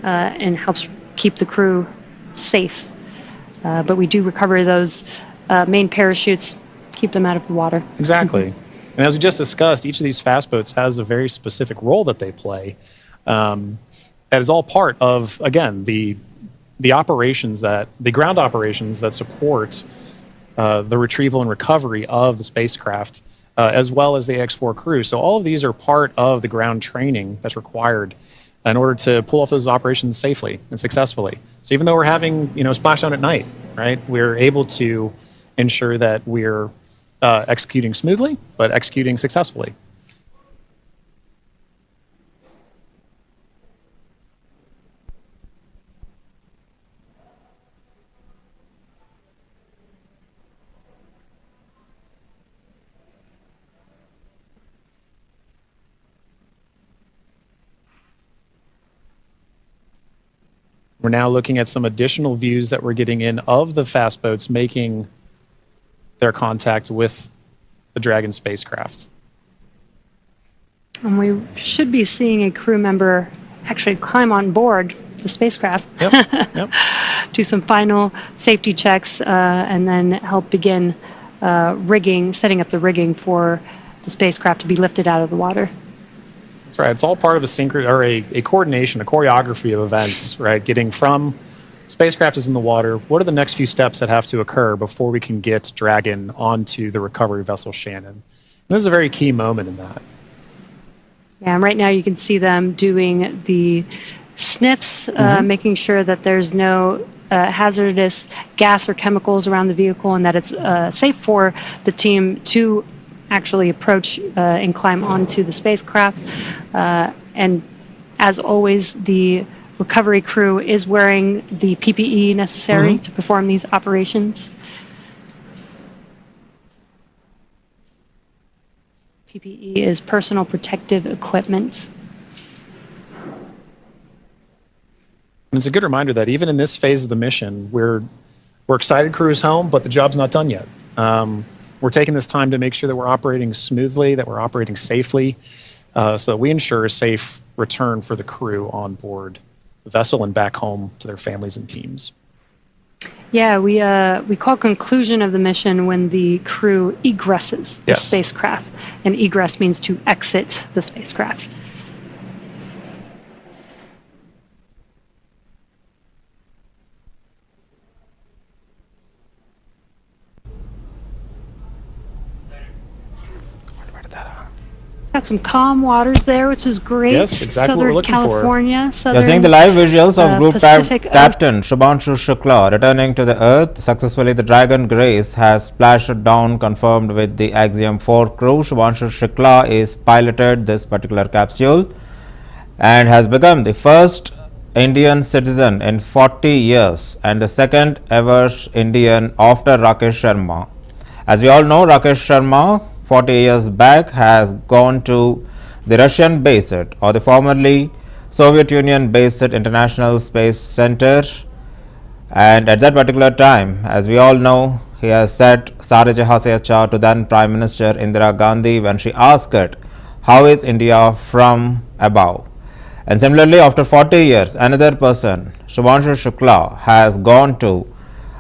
and helps keep the crew safe. But we do recover those main parachutes, keep them out of the water. Exactly. And as we just discussed, each of these fast boats has a very specific role that they play. That is all part of, again, the ground operations that support the retrieval and recovery of the spacecraft, as well as the X4 crew. So all of these are part of the ground training that's required in order to pull off those operations safely and successfully. So even though we're having, splashdown at night, right, we're able to ensure that we're executing smoothly, but executing successfully. We're now looking at some additional views that we're getting in of the fast boats making their contact with the Dragon spacecraft. And we should be seeing a crew member actually climb on board the spacecraft, Yep. do some final safety checks, and then help begin setting up the rigging for the spacecraft to be lifted out of the water. That's right. It's all part of a coordination, a choreography of events, right? Getting from spacecraft is in the water. What are the next few steps that have to occur before we can get Dragon onto the recovery vessel Shannon? And this is a very key moment in that. Yeah, and right now you can see them doing the sniffs, making sure that there's no hazardous gas or chemicals around the vehicle and that it's safe for the team to actually approach and climb onto the spacecraft. And as always, the recovery crew is wearing the PPE necessary to perform these operations. PPE is personal protective equipment. And it's a good reminder that even in this phase of the mission, we're excited crew is home, but the job's not done yet. We're taking this time to make sure that we're operating smoothly, that we're operating safely, so that we ensure a safe return for the crew on board the vessel and back home to their families and teams. Yeah, we call conclusion of the mission when the crew egresses the spacecraft, and egress means to exit the spacecraft. Got some calm waters there, which is great. Yes, exactly what we're looking California, for. Southern You're seeing the live visuals of Group Pacific Captain Shubhanshu Shukla returning to the Earth. Successfully, the Dragon Grace has splashed down, confirmed with the Axiom 4 crew. Shubhanshu Shukla is piloted this particular capsule and has become the first Indian citizen in 40 years and the second ever Indian after Rakesh Sharma. As we all know, Rakesh Sharma 40 years back has gone to the Russian based or the formerly Soviet Union based International Space Center, and at that particular time, as we all know, he has said Sare Jahan Se Acha to then Prime Minister Indira Gandhi when she asked it, how is India from above? And similarly, after 40 years, another person, Shubhanshu Shukla, has gone to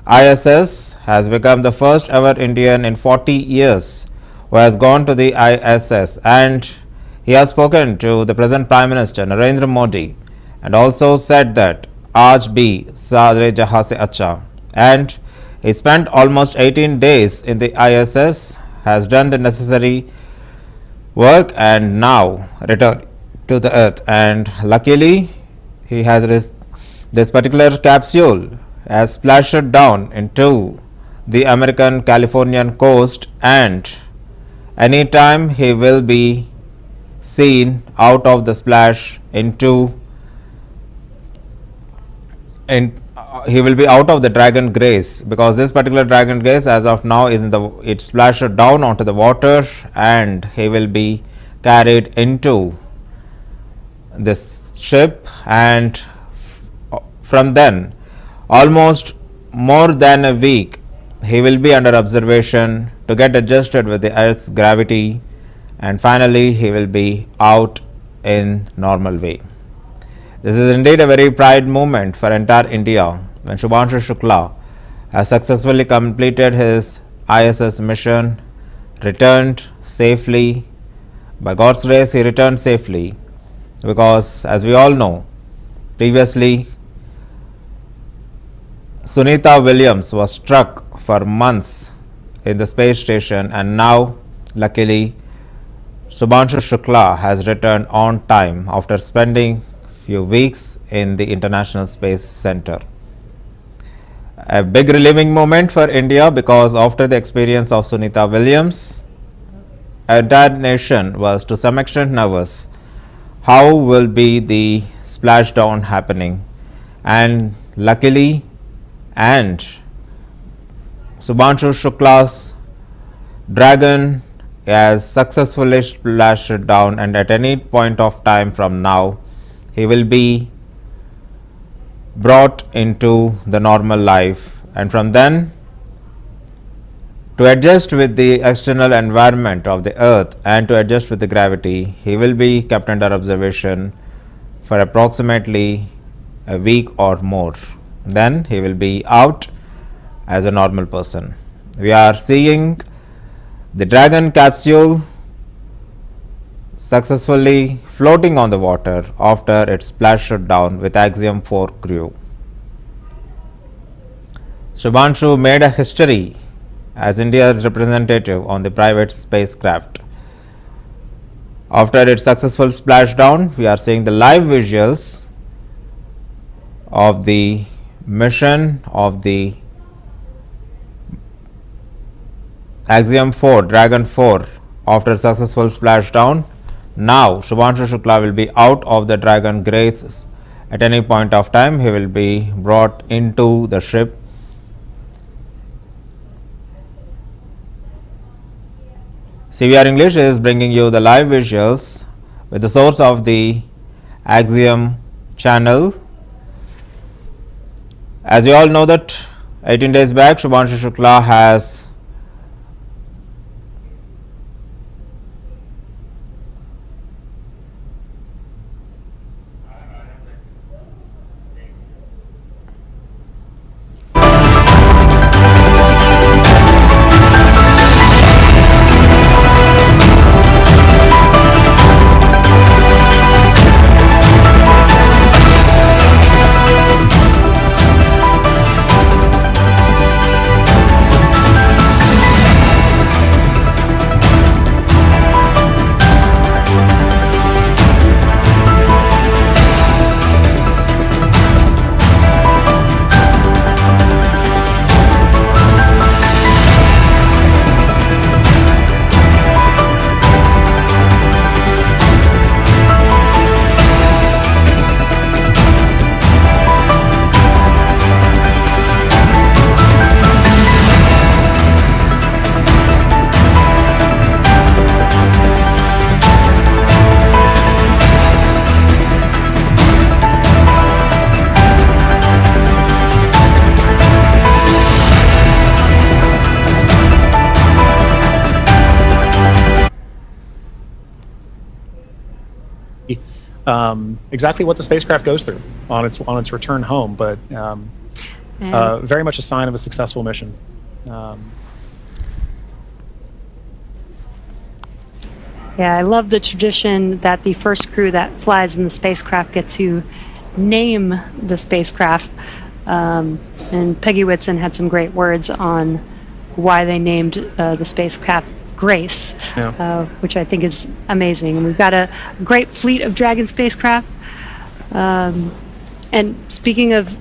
ISS, has become the first ever Indian in 40 years who has gone to the ISS, and he has spoken to the present Prime Minister Narendra Modi and also said that Aaj bhi Sare Jahan Se Acha, and he spent almost 18 days in the ISS, has done the necessary work and now returned to the Earth. And luckily he has this particular capsule has splashed down into the American Californian coast, and anytime he will be seen out of the splash into he will be out of the Dragon Grace, because this particular Dragon Grace as of now is it splashed down onto the water, and he will be carried into this ship, and from then almost more than a week he will be under observation to get adjusted with the Earth's gravity, and finally he will be out in normal way. This is indeed a very pride moment for entire India when Shubhanshu Shukla has successfully completed his ISS mission, returned safely. By God's grace, he returned safely because, as we all know, previously Sunita Williams was struck for months in the space station, and now, luckily, Shubhanshu Shukla has returned on time after spending few weeks in the International Space Center. A big relieving moment for India because after the experience of Sunita Williams, our entire nation was to some extent nervous. How will be the splashdown happening? And luckily, and Shubhanshu Shukla's Dragon has successfully splashed down, and at any point of time from now, he will be brought into the normal life, and from then, to adjust with the external environment of the earth and to adjust with the gravity, he will be kept under observation for approximately a week or more. Then he will be out as a normal person. We are seeing the Dragon capsule successfully floating on the water after it splashed down with Axiom 4 crew. Shubhanshu made a history as India's representative on the private spacecraft. After its successful splashdown, we are seeing the live visuals of the mission of the Axiom 4, Dragon 4 after successful splashdown. Now Shubhanshu Shukla will be out of the Dragon grace at any point of time. He will be brought into the ship. CVR English is bringing you the live visuals with the source of the Axiom channel. As you all know that 18 days back Shubhanshu Shukla has exactly what the spacecraft goes through on its return home, but very much a sign of a successful mission. Yeah, I love the tradition that the first crew that flies in the spacecraft get to name the spacecraft. And Peggy Whitson had some great words on why they named the spacecraft Grace, Yeah. Which I think is amazing. And we've got a great fleet of Dragon spacecraft. And speaking of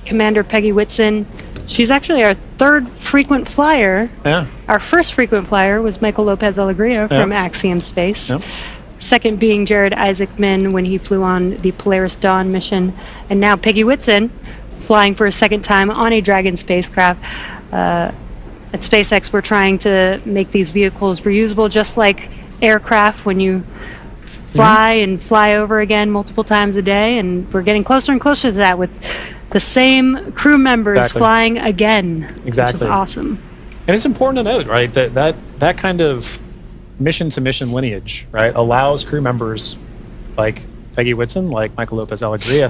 Commander Peggy Whitson, she's actually our third frequent flyer. Yeah. Our first frequent flyer was Michael Lopez Alegria from Axiom Space. Yeah. Second being Jared Isaacman when he flew on the Polaris Dawn mission. And now Peggy Whitson flying for a second time on a Dragon spacecraft. At SpaceX, we're trying to make these vehicles reusable, just like aircraft when you fly and fly over again multiple times a day. And we're getting closer and closer to that with the same crew members Exactly. flying again, which is Exactly. awesome. And it's important to note, right, that kind of mission-to-mission lineage, right, allows crew members like Peggy Whitson, like Michael Lopez Alegria,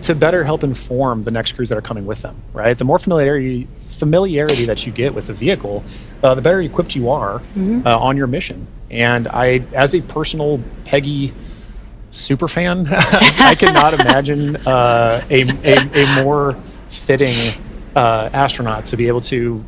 to better help inform the next crews that are coming with them, right? The more familiarity that you get with the vehicle, the better equipped you are on your mission. And I, as a personal Peggy super fan, I cannot imagine a more fitting astronaut to be able to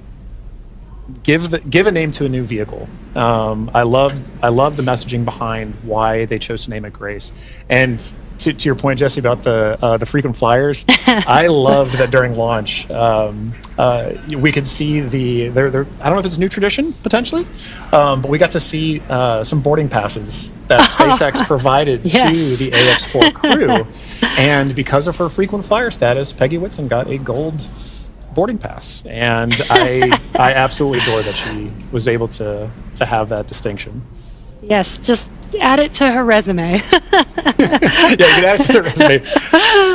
give a name to a new vehicle. I love the messaging behind why they chose to name it Grace. And to your point, Jesse, about the frequent flyers, I loved that during launch we could see I don't know if it's a new tradition potentially, but we got to see some boarding passes that SpaceX provided Yes. to the AX4 crew, and because of her frequent flyer status, Peggy Whitson got a gold boarding pass, and I absolutely adore that she was able to have that distinction. Yes, just add it to her resume. Yeah, you can add it to the resume.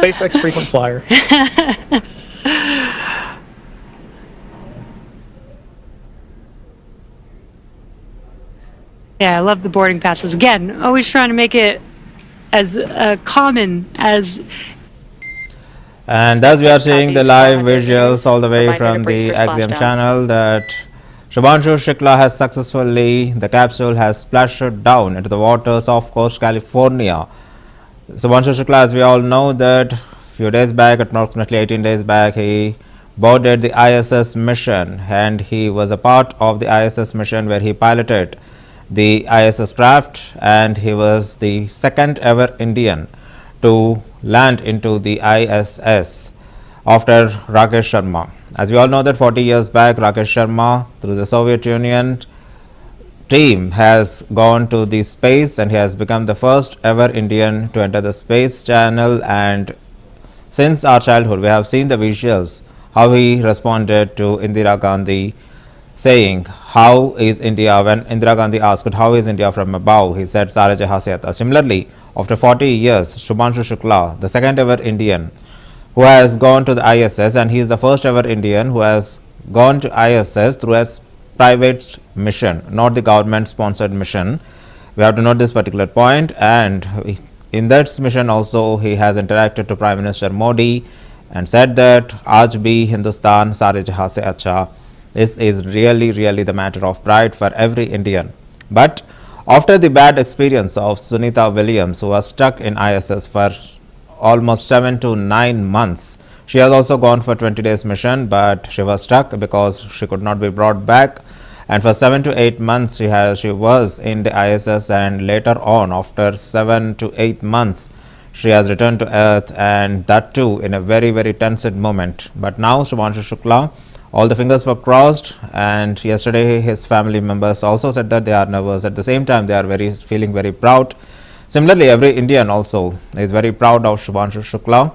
SpaceX frequent flyer. Yeah, I love the boarding passes. Again, always trying to make it as common as. And thus we are seeing the live visuals all the way Reminder to from bring the your Axiom clock down. channel that Shubhanshu Shukla has successfully, the capsule has splashed down into the waters off coast California. Shubhanshu Shukla, as we all know, that few days back, approximately 18 days back, he boarded the ISS mission, and he was a part of the ISS mission where he piloted the ISS craft, and he was the second ever Indian to land into the ISS after Rakesh Sharma. As we all know that 40 years back, Rakesh Sharma, through the Soviet Union team, has gone to the space, and he has become the first ever Indian to enter the space channel. And since our childhood, we have seen the visuals, how he responded to Indira Gandhi saying, how is India, when Indira Gandhi asked, how is India from above, he said, Sare Jahan se aata. Similarly, after 40 years, Shubhanshu Shukla, the second ever Indian who has gone to the ISS, and he is the first ever Indian who has gone to ISS through a private mission, not the government sponsored mission. We have to note this particular point. And in that mission also, he has interacted to Prime Minister Modi and said that Aaj bhi Hindustan Sare Jahan se acha. This is really the matter of pride for every Indian. But after the bad experience of Sunita Williams, who was stuck in ISS for almost 7 to 9 months, she has also gone for 20 days mission, but she was stuck because she could not be brought back. And for 7 to 8 months, she was in the ISS, and later on, after 7 to 8 months, she has returned to Earth, and that too in a very tensed moment. But now Shubhanshu Shukla, all the fingers were crossed, and yesterday his family members also said that they are nervous. At the same time, they are feeling very proud. Similarly, every Indian also is very proud of Shubhanshu Shukla,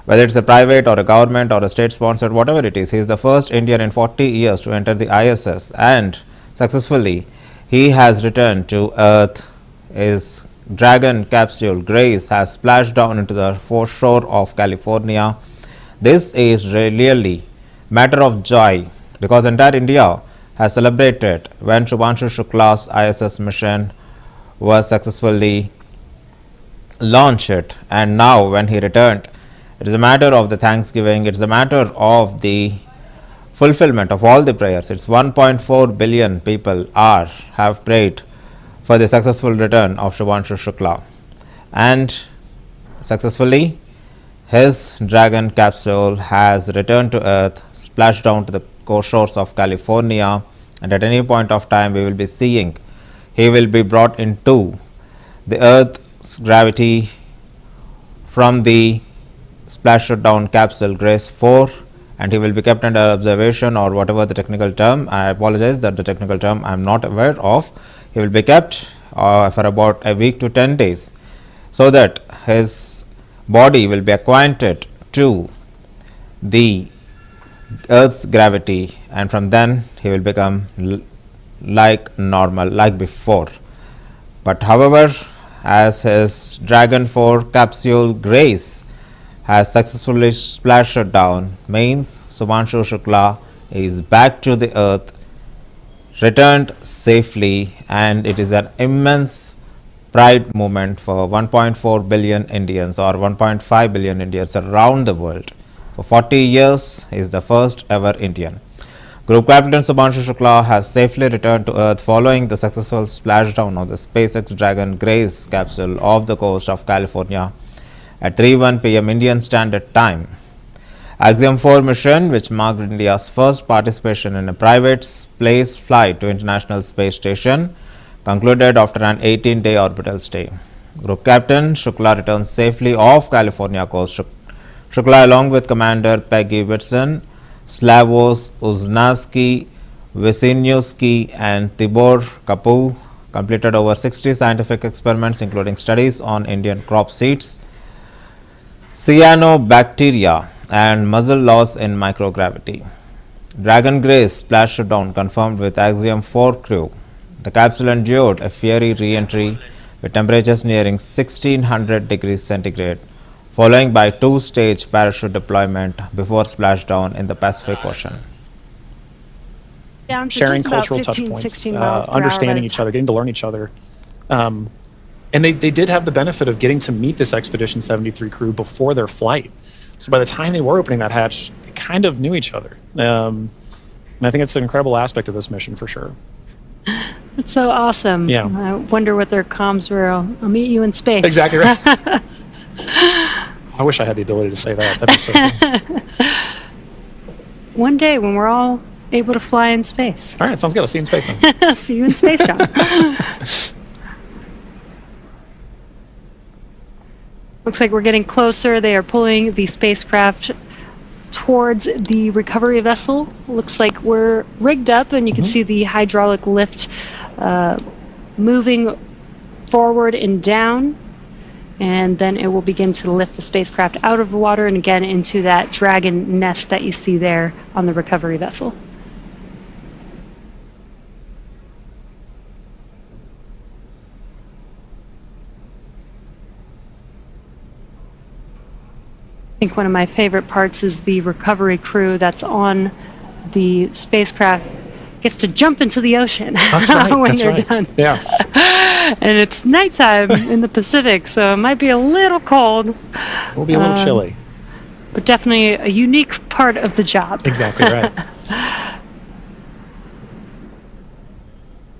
whether it's a private or a government or a state sponsored, whatever it is. He is the first Indian in 40 years to enter the ISS, and successfully he has returned to Earth. His Dragon capsule Grace has splashed down into the foreshore of California. This is really matter of joy, because entire India has celebrated when Shubhanshu Shukla's ISS mission was successfully launched, and now when he returned, it is a matter of the thanksgiving, it's a matter of the fulfillment of all the prayers. It's 1.4 billion people have prayed for the successful return of Shubhanshu Shukla, and successfully his Dragon capsule has returned to Earth, splashed down to the shores of California, and at any point of time we will be seeing he will be brought into the Earth's gravity from the splashed down capsule Grace 4, and he will be kept under observation, or whatever the technical term. I apologize that the technical term I am not aware of. He will be kept for about a week to 10 days, so that his body will be acquainted to the Earth's gravity, and from then he will become like normal, like before. But however, as his Dragon 4 capsule Grace has successfully splashed down, means Shubhanshu Shukla is back to the Earth, returned safely, and it is an immense pride movement for 1.4 billion Indians or 1.5 billion Indians around the world. For 40 years, he is the first ever Indian. Group Captain SHUBHANSHU SHUKLA has safely returned to Earth following the successful splashdown of the SpaceX Dragon Grace capsule off the coast of California at 3:01 p.m. Indian Standard Time. Axiom 4 mission, which marked India's first participation in a private space flight to International Space Station, concluded after an 18-day orbital stay. Group Captain Shukla returns safely off California coast. Shukla, along with Commander Peggy Whitson, Slavos Uznaski, Wysyniewski, and Tibor Kapu, completed over 60 scientific experiments, including studies on Indian crop seeds, cyanobacteria, and muzzle loss in microgravity. Dragon Grace splashed down, confirmed with Axiom 4 crew. The capsule endured a fiery re-entry with temperatures nearing 1600 degrees centigrade, following by two-stage parachute deployment before splashdown in the Pacific Ocean. Down to Sharing just about cultural touch 15, points, 16 miles per hour understanding by each the other, getting to learn each other. And they did have the benefit of getting to meet this Expedition 73 crew before their flight. So by the time they were opening that hatch, they kind of knew each other. And I think it's an incredible aspect of this mission for sure. That's so awesome. Yeah. I wonder what their comms were. I'll meet you in space. Exactly right. I wish I had the ability to say that. That'd be so cool. One day when we're all able to fly in space. All right, sounds good. I'll see you in space then. See you in space, John. Looks like we're getting closer. They are pulling the spacecraft towards the recovery vessel. Looks like we're rigged up, and you can see the hydraulic lift moving forward and down. And then it will begin to lift the spacecraft out of the water and again into that Dragon nest that you see there on the recovery vessel. I think one of my favorite parts is the recovery crew that's on the spacecraft gets to jump into the ocean That's right. when That's they're right. done. Yeah. And it's nighttime in the Pacific, so it might be a little cold, We'll be a little chilly. but definitely a unique part of the job. Exactly right.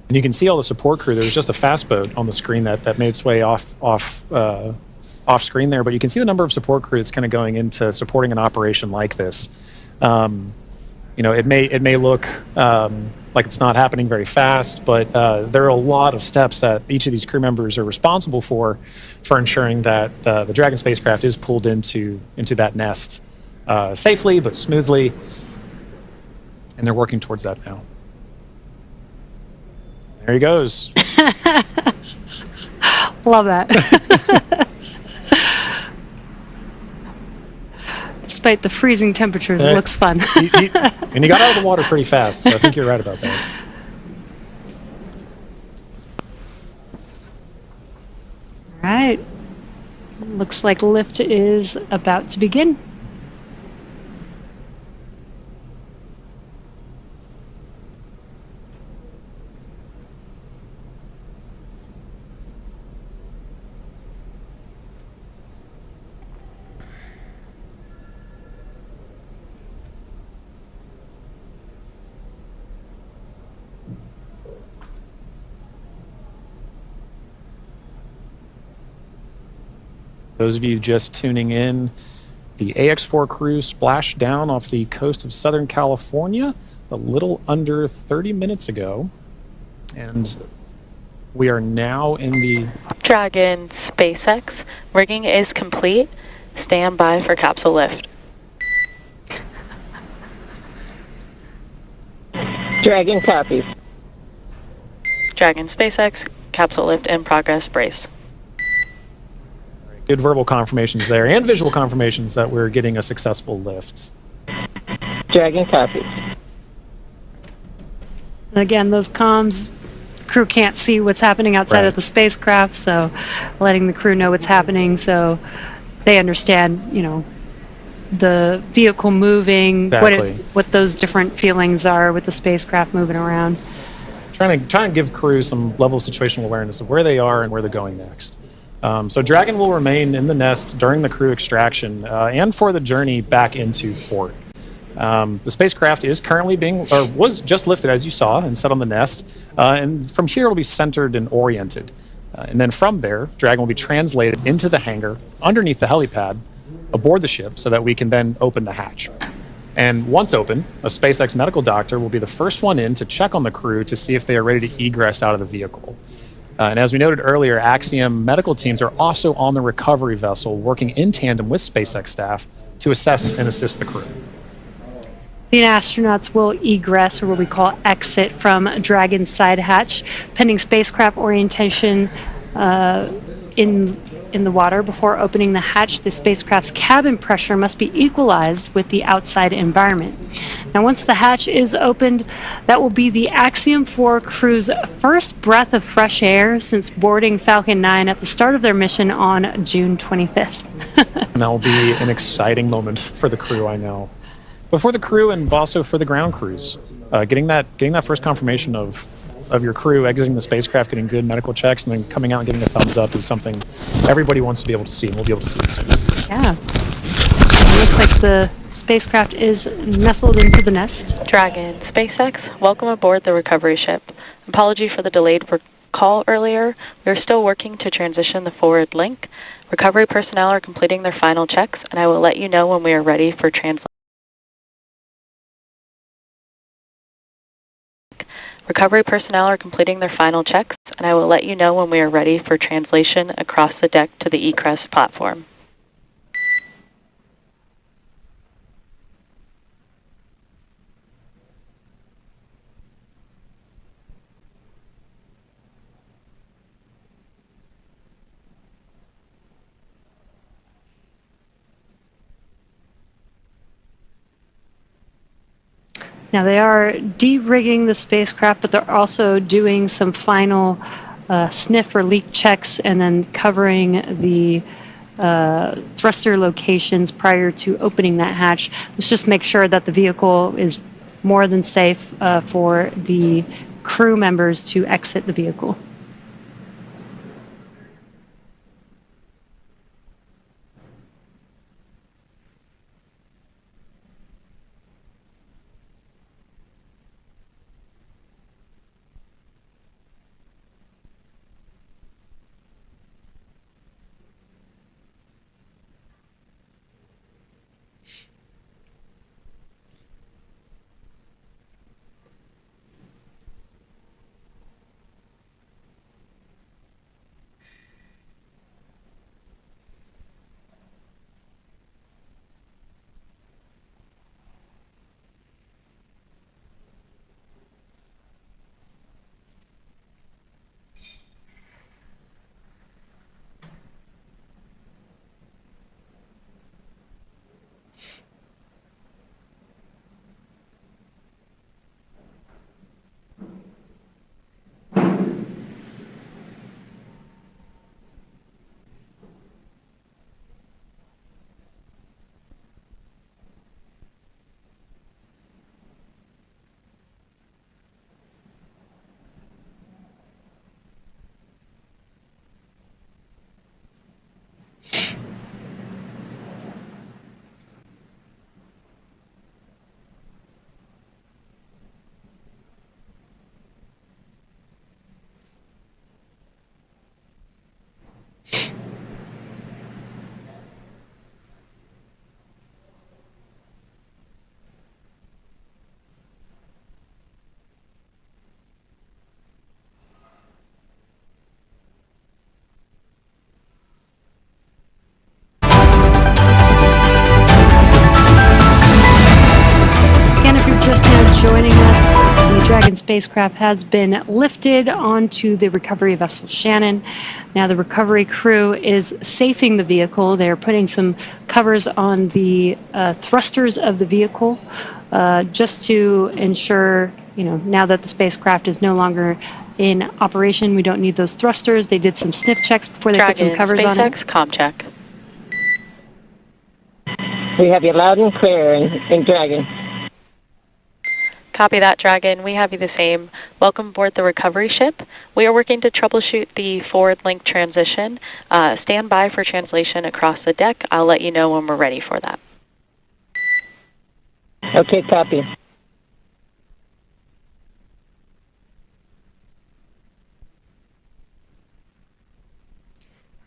And you can see all the support crew. There was just a fast boat on the screen that made its way off screen there, but you can see the number of support crew that's kind of going into supporting an operation like this. You know, it may look like it's not happening very fast, but there are a lot of steps that each of these crew members are responsible for ensuring that the Dragon spacecraft is pulled into that nest safely but smoothly, and they're working towards that now. There he goes. Love that. Despite the freezing temperatures, it looks fun. And he got out of the water pretty fast, so I think you're right about that. All right. Looks like lift is about to begin. Those of you just tuning in, the AX4 crew splashed down off the coast of Southern California a little under 30 minutes ago. And we are now in the Dragon SpaceX. Rigging is complete. Stand by for capsule lift. Dragon copies. Dragon SpaceX, capsule lift in progress, brace. good verbal confirmations there and visual confirmations that we're getting a successful lift. Dragon copies. And again, those comms, crew can't see what's happening outside Right. of the spacecraft, so letting the crew know what's happening so they understand, you know, the vehicle moving, Exactly. what those different feelings are with the spacecraft moving around. trying to give crew some level of situational awareness of where they are and where they're going next. So Dragon will remain in the nest during the crew extraction and for the journey back into port. The spacecraft is currently was just lifted, as you saw, and set on the nest. And from here, it'll be centered and oriented. And then from there, Dragon will be translated into the hangar underneath the helipad aboard the ship so that we can then open the hatch. And once open, a SpaceX medical doctor will be the first one in to check on the crew to see if they are ready to egress out of the vehicle. And as we noted earlier, Axiom medical teams are also on the recovery vessel working in tandem with SpaceX staff to assess and assist the crew. The astronauts will egress, or what we call exit, from Dragon's side hatch, pending spacecraft orientation in the water. Before opening the hatch, the spacecraft's cabin pressure must be equalized with the outside environment. Now, once the hatch is opened, that will be the Axiom 4 crew's first breath of fresh air since boarding Falcon 9 at the start of their mission on June 25th. And that will be an exciting moment for the crew, I know. But for the crew and also for the ground crews, getting that first confirmation of your crew exiting the spacecraft, getting good medical checks, and then coming out and getting a thumbs up is something everybody wants to be able to see, and we'll be able to see it soon. Yeah. It looks like the spacecraft is nestled into the nest. Dragon, SpaceX, welcome aboard the recovery ship. Apology for the delayed call earlier. We are still working to transition the forward link. Recovery personnel are completing their final checks, and I will let you know when we are ready for translation. Recovery personnel are completing their final checks, and I will let you know when we are ready for translation across the deck to the egress platform. Now, they are de-rigging the spacecraft, but they're also doing some final sniff or leak checks and then covering the thruster locations prior to opening that hatch. Let's just make sure that the vehicle is more than safe for the crew members to exit the vehicle. Joining us, the Dragon spacecraft has been lifted onto the recovery vessel Shannon. Now the recovery crew is safing the vehicle. They're putting some covers on the thrusters of the vehicle just to ensure, now that the spacecraft is no longer in operation, we don't need those thrusters. They did some sniff checks before they put some covers on it. SpaceX, comm check. We have you loud and clear in Dragon. Copy that, Dragon. We have you the same. Welcome aboard the recovery ship. We are working to troubleshoot the forward link transition. Stand by for translation across the deck. I'll let you know when we're ready for that. Okay, copy.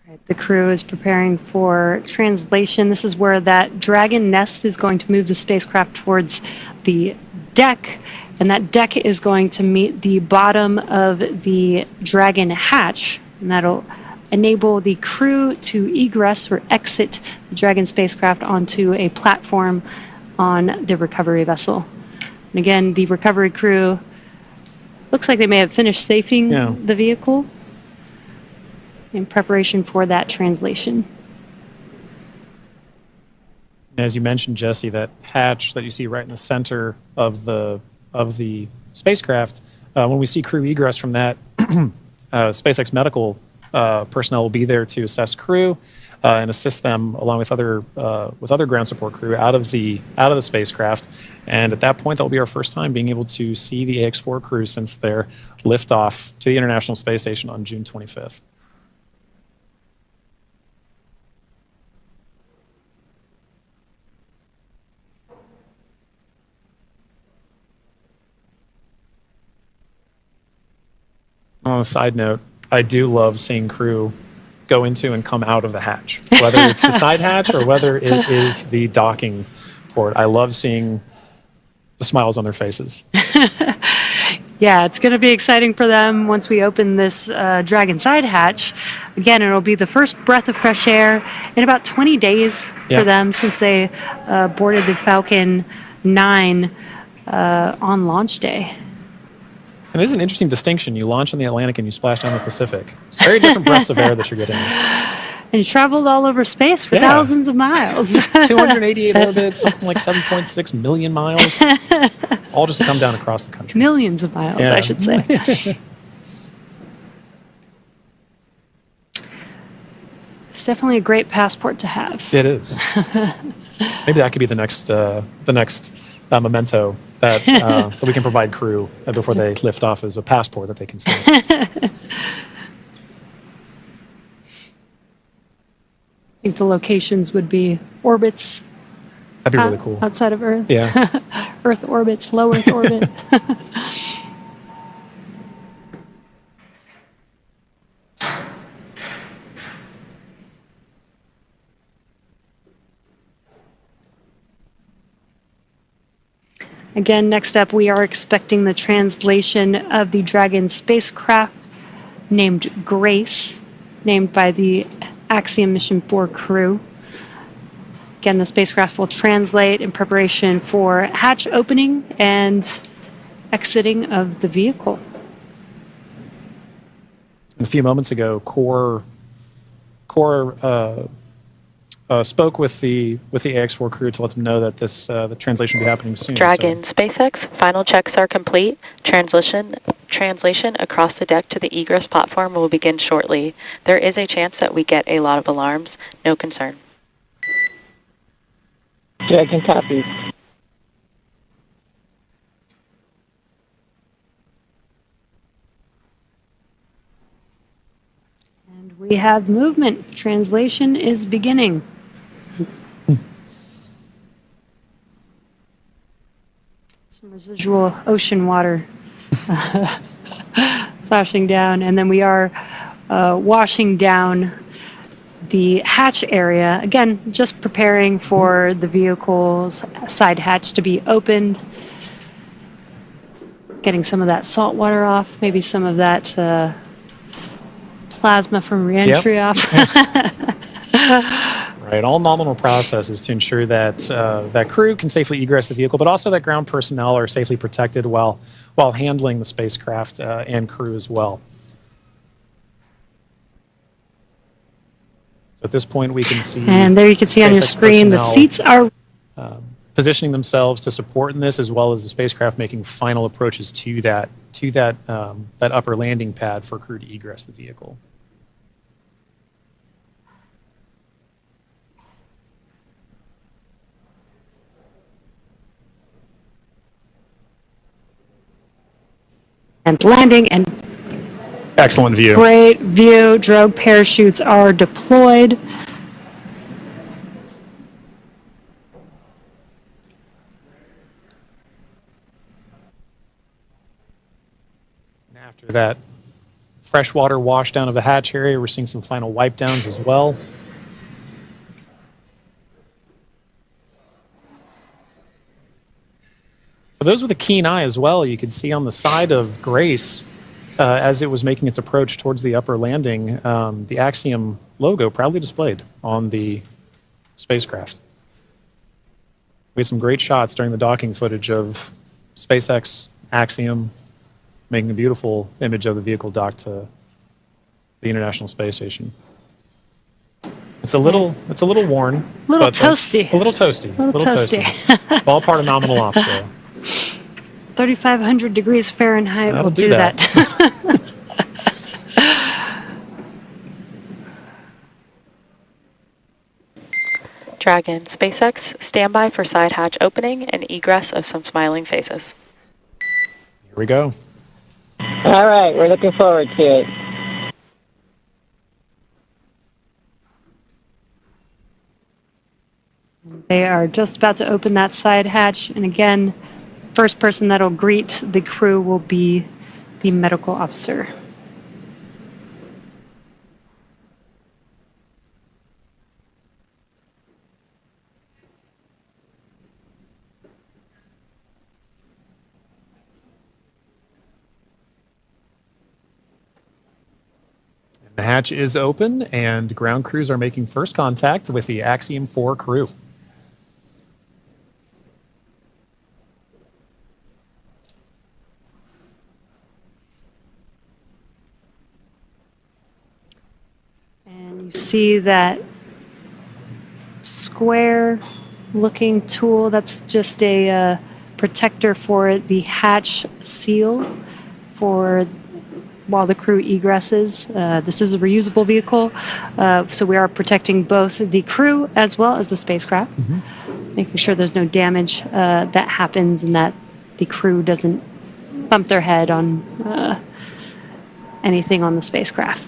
Right, the crew is preparing for translation. This is where that Dragon nest is going to move the spacecraft towards the deck, and that deck is going to meet the bottom of the Dragon hatch, and that'll enable the crew to egress or exit the Dragon spacecraft onto a platform on the recovery vessel. And again, the recovery crew looks like they may have finished safing the vehicle in preparation for that translation. As you mentioned, Jesse, that hatch that you see right in the center of the spacecraft, when we see crew egress from that, SpaceX medical personnel will be there to assess crew and assist them along with other ground support crew out of the spacecraft. And at that point, that will be our first time being able to see the AX-4 crew since their liftoff to the International Space Station on June 25th. On a side note, I do love seeing crew go into and come out of the hatch, whether it's the side hatch or whether it is the docking port. I love seeing the smiles on their faces. Yeah, it's going to be exciting for them once we open this Dragon side hatch. Again, it'll be the first breath of fresh air in about 20 days for them since they boarded the Falcon 9 on launch day. And this is an interesting distinction. You launch in the Atlantic and you splash down the Pacific. It's very different breaths of air that you're getting. And you traveled all over space for thousands of miles. 288 orbits, something like 7.6 million miles, all just to come down across the country. Millions of miles, I should say. It's definitely a great passport to have. It is. Maybe that could be the next memento that that we can provide crew before they lift off as a passport that they can stamp. I think the locations would be orbits. That'd be really cool. Outside of Earth. Yeah. Earth orbits, low Earth orbit. Again, next up, we are expecting the translation of the Dragon spacecraft named Grace, named by the Axiom Mission 4 crew. Again, the spacecraft will translate in preparation for hatch opening and exiting of the vehicle. A few moments ago, Core spoke with the AX-4 crew to let them know that the translation will be happening soon. Dragon, SpaceX, final checks are complete. Translation across the deck to the egress platform will begin shortly. There is a chance that we get a lot of alarms. No concern. Dragon copies. And we have movement. Translation is beginning. Some residual ocean water splashing down, and then we are washing down the hatch area. Again, just preparing for the vehicle's side hatch to be opened. Getting some of that salt water off, maybe some of that plasma from reentry off. Right, all nominal processes to ensure that that crew can safely egress the vehicle, but also that ground personnel are safely protected while handling the spacecraft and crew as well. So at this point, we can see, and there you can see on your screen the seats are positioning themselves to support in this, as well as the spacecraft making final approaches to that upper landing pad for crew to egress the vehicle. and landing, and Excellent view. great view. Drogue parachutes are deployed. And after that freshwater wash down of the hatch area, we're seeing some final wipe downs as well. For those with a keen eye as well, you could see on the side of Grace, as it was making its approach towards the upper landing, the Axiom logo proudly displayed on the spacecraft. We had some great shots during the docking footage of SpaceX, Axiom, making a beautiful image of the vehicle docked to the International Space Station. It's a little worn. A little but that's toasty. A little toasty. A little toasty. All part of nominal ops, so. 3,500 degrees Fahrenheit That'll will do do that. Dragon, SpaceX, stand by for side hatch opening and egress of some smiling faces. Here we go. All right, we're looking forward to it. They are just about to open that side hatch, and again, first person that'll greet the crew will be the medical officer. The hatch is open, and ground crews are making first contact with the Axiom 4 crew. And you see that square looking tool, that's just a protector for the hatch seal for while the crew egresses. This is a reusable vehicle, so we are protecting both the crew as well as the spacecraft, making sure there's no damage that happens and that the crew doesn't bump their head on anything on the spacecraft.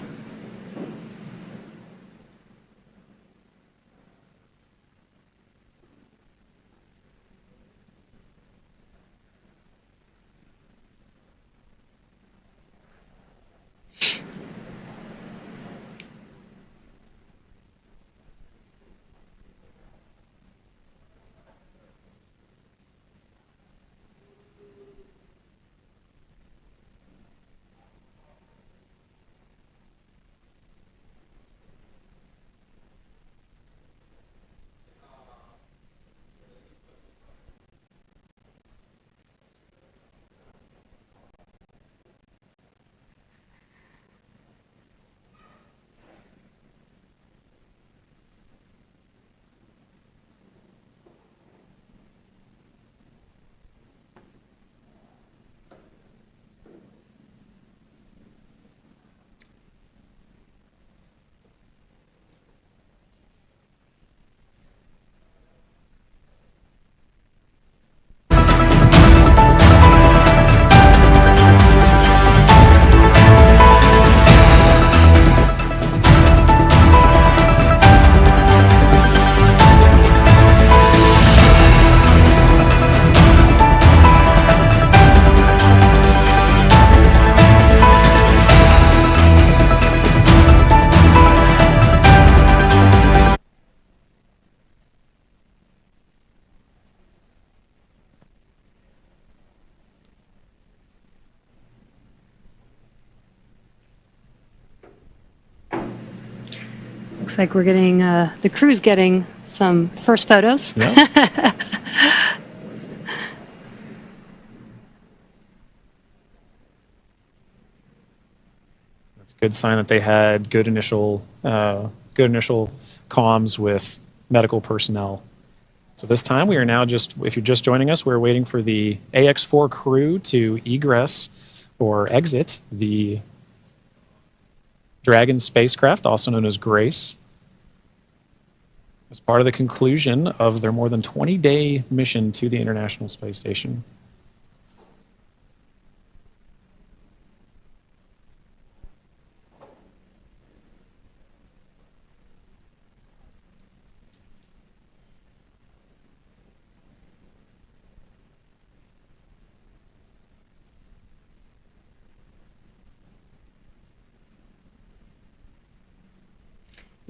Looks like we're getting, the crew's getting some first photos. Yeah. That's a good sign that they had good initial comms with medical personnel. So this time we are now just, if you're just joining us, we're waiting for the AX4 crew to egress or exit the Dragon spacecraft, also known as Grace, as part of the conclusion of their more than 20-day mission to the International Space Station.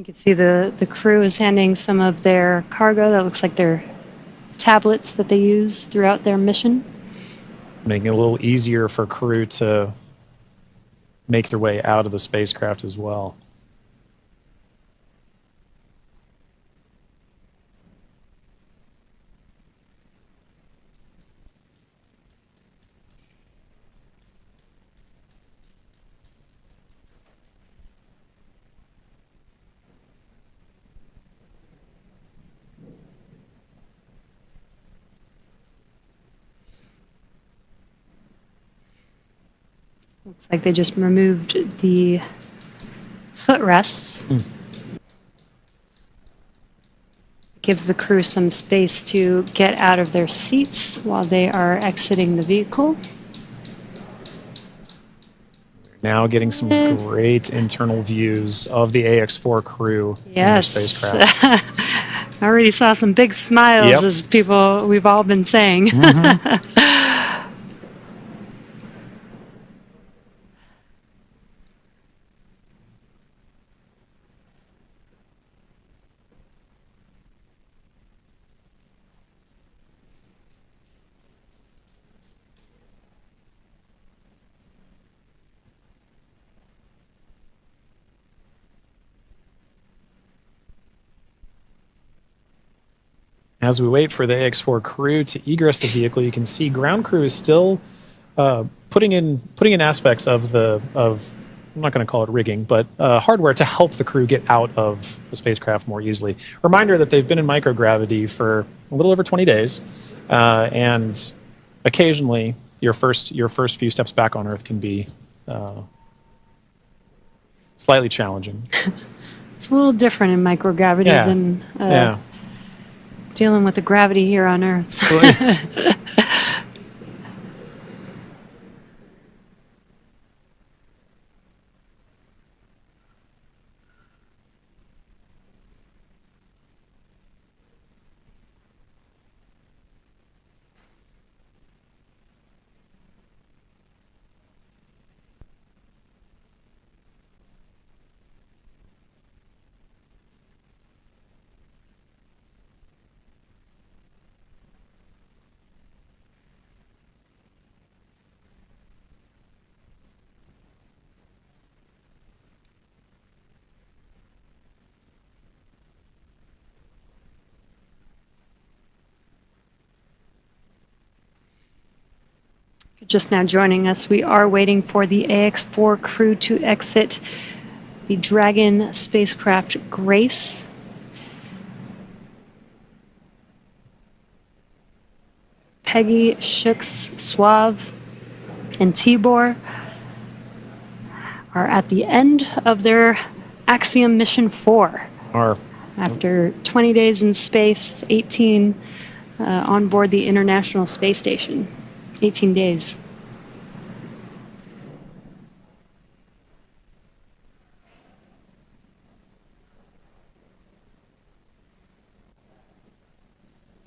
You can see the crew is handing some of their cargo. That looks like their tablets that they use throughout their mission. Making it a little easier for crew to make their way out of the spacecraft as well. Looks like they just removed the footrests. Gives the crew some space to get out of their seats while they are exiting the vehicle. Now getting some great internal views of the AX-4 crew in their Yes. spacecraft. I already saw some big smiles Yep. as people, we've all been saying. As we wait for the AX-4 crew to egress the vehicle, you can see ground crew is still putting in aspects of I'm not going to call it rigging, but hardware to help the crew get out of the spacecraft more easily. Reminder that they've been in microgravity for a little over 20 days, and occasionally your first few steps back on Earth can be slightly challenging. It's a little different in microgravity Yeah. than Yeah. dealing with the gravity here on Earth. Just now joining us, we are waiting for the AX-4 crew to exit the Dragon spacecraft Grace. Peggy, Shooks, Suave, and Tibor are at the end of their Axiom Mission 4. After 20 days in space, 18 on board the International Space Station. 18 days.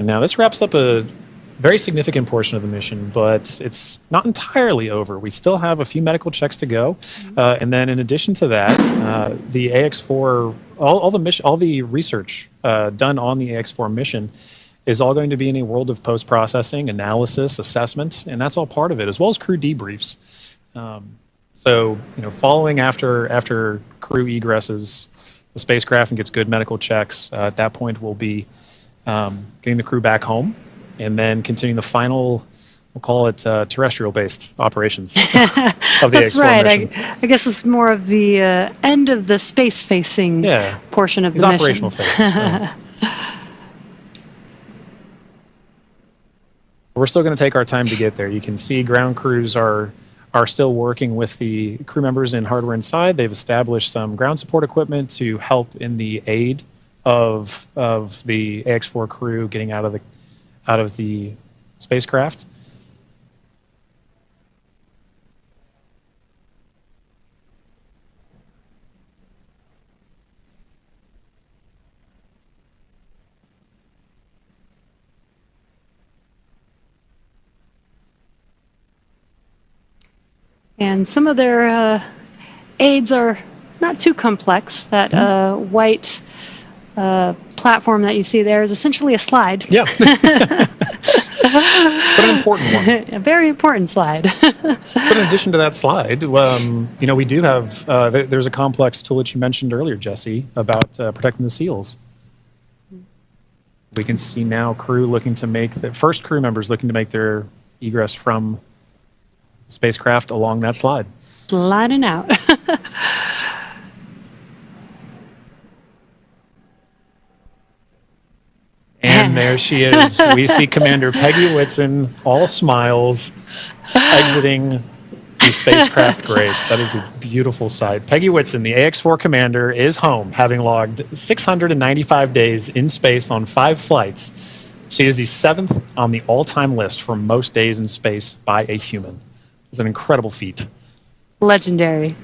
And now this wraps up a very significant portion of the mission, but it's not entirely over. We still have a few medical checks to go, and then in addition to that, the AX-4, all the research done on the AX-4 mission is all going to be in a world of post-processing, analysis, assessment, and that's all part of it, as well as crew debriefs. So, following after crew egresses the spacecraft and gets good medical checks, at that point we'll be getting the crew back home, and then continuing the final, we'll call it terrestrial-based operations of the That's AX-4 right. mission. I guess it's more of the end of the space-facing portion of These the mission. operational phases. Right. We're still going to take our time to get there. You can see ground crews are still working with the crew members and hardware inside. They've established some ground support equipment to help in the aid of the AX-4 crew getting out of the spacecraft. And some of their aides are not too complex. That white platform that you see there is essentially a slide. Yeah. But an important one. A very important slide. But in addition to that slide, we do have, there's a complex tool that you mentioned earlier, Jesse, about protecting the seals. We can see now crew looking to make, the first crew members looking to make their egress from spacecraft along that slide. Sliding out. And there she is. We see Commander Peggy Whitson, all smiles, exiting the spacecraft Grace. That is a beautiful sight. Peggy Whitson, the AX-4 commander, is home, having logged 695 days in space on 5 flights. She is the 7th on the all-time list for most days in space by a human. It's an incredible feat. Legendary.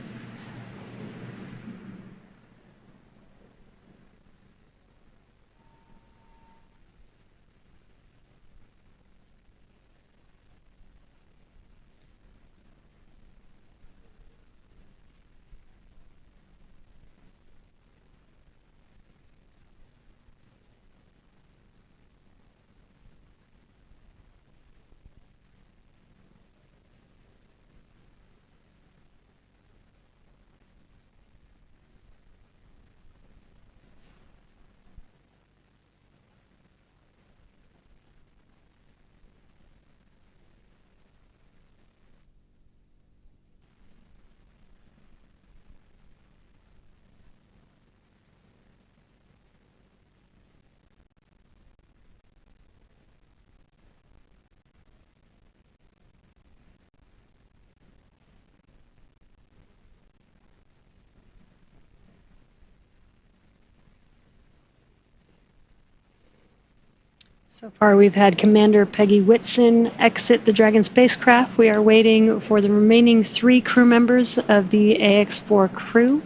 So far, we've had Commander Peggy Whitson exit the Dragon spacecraft. We are waiting for the remaining 3 crew members of the AX-4 crew.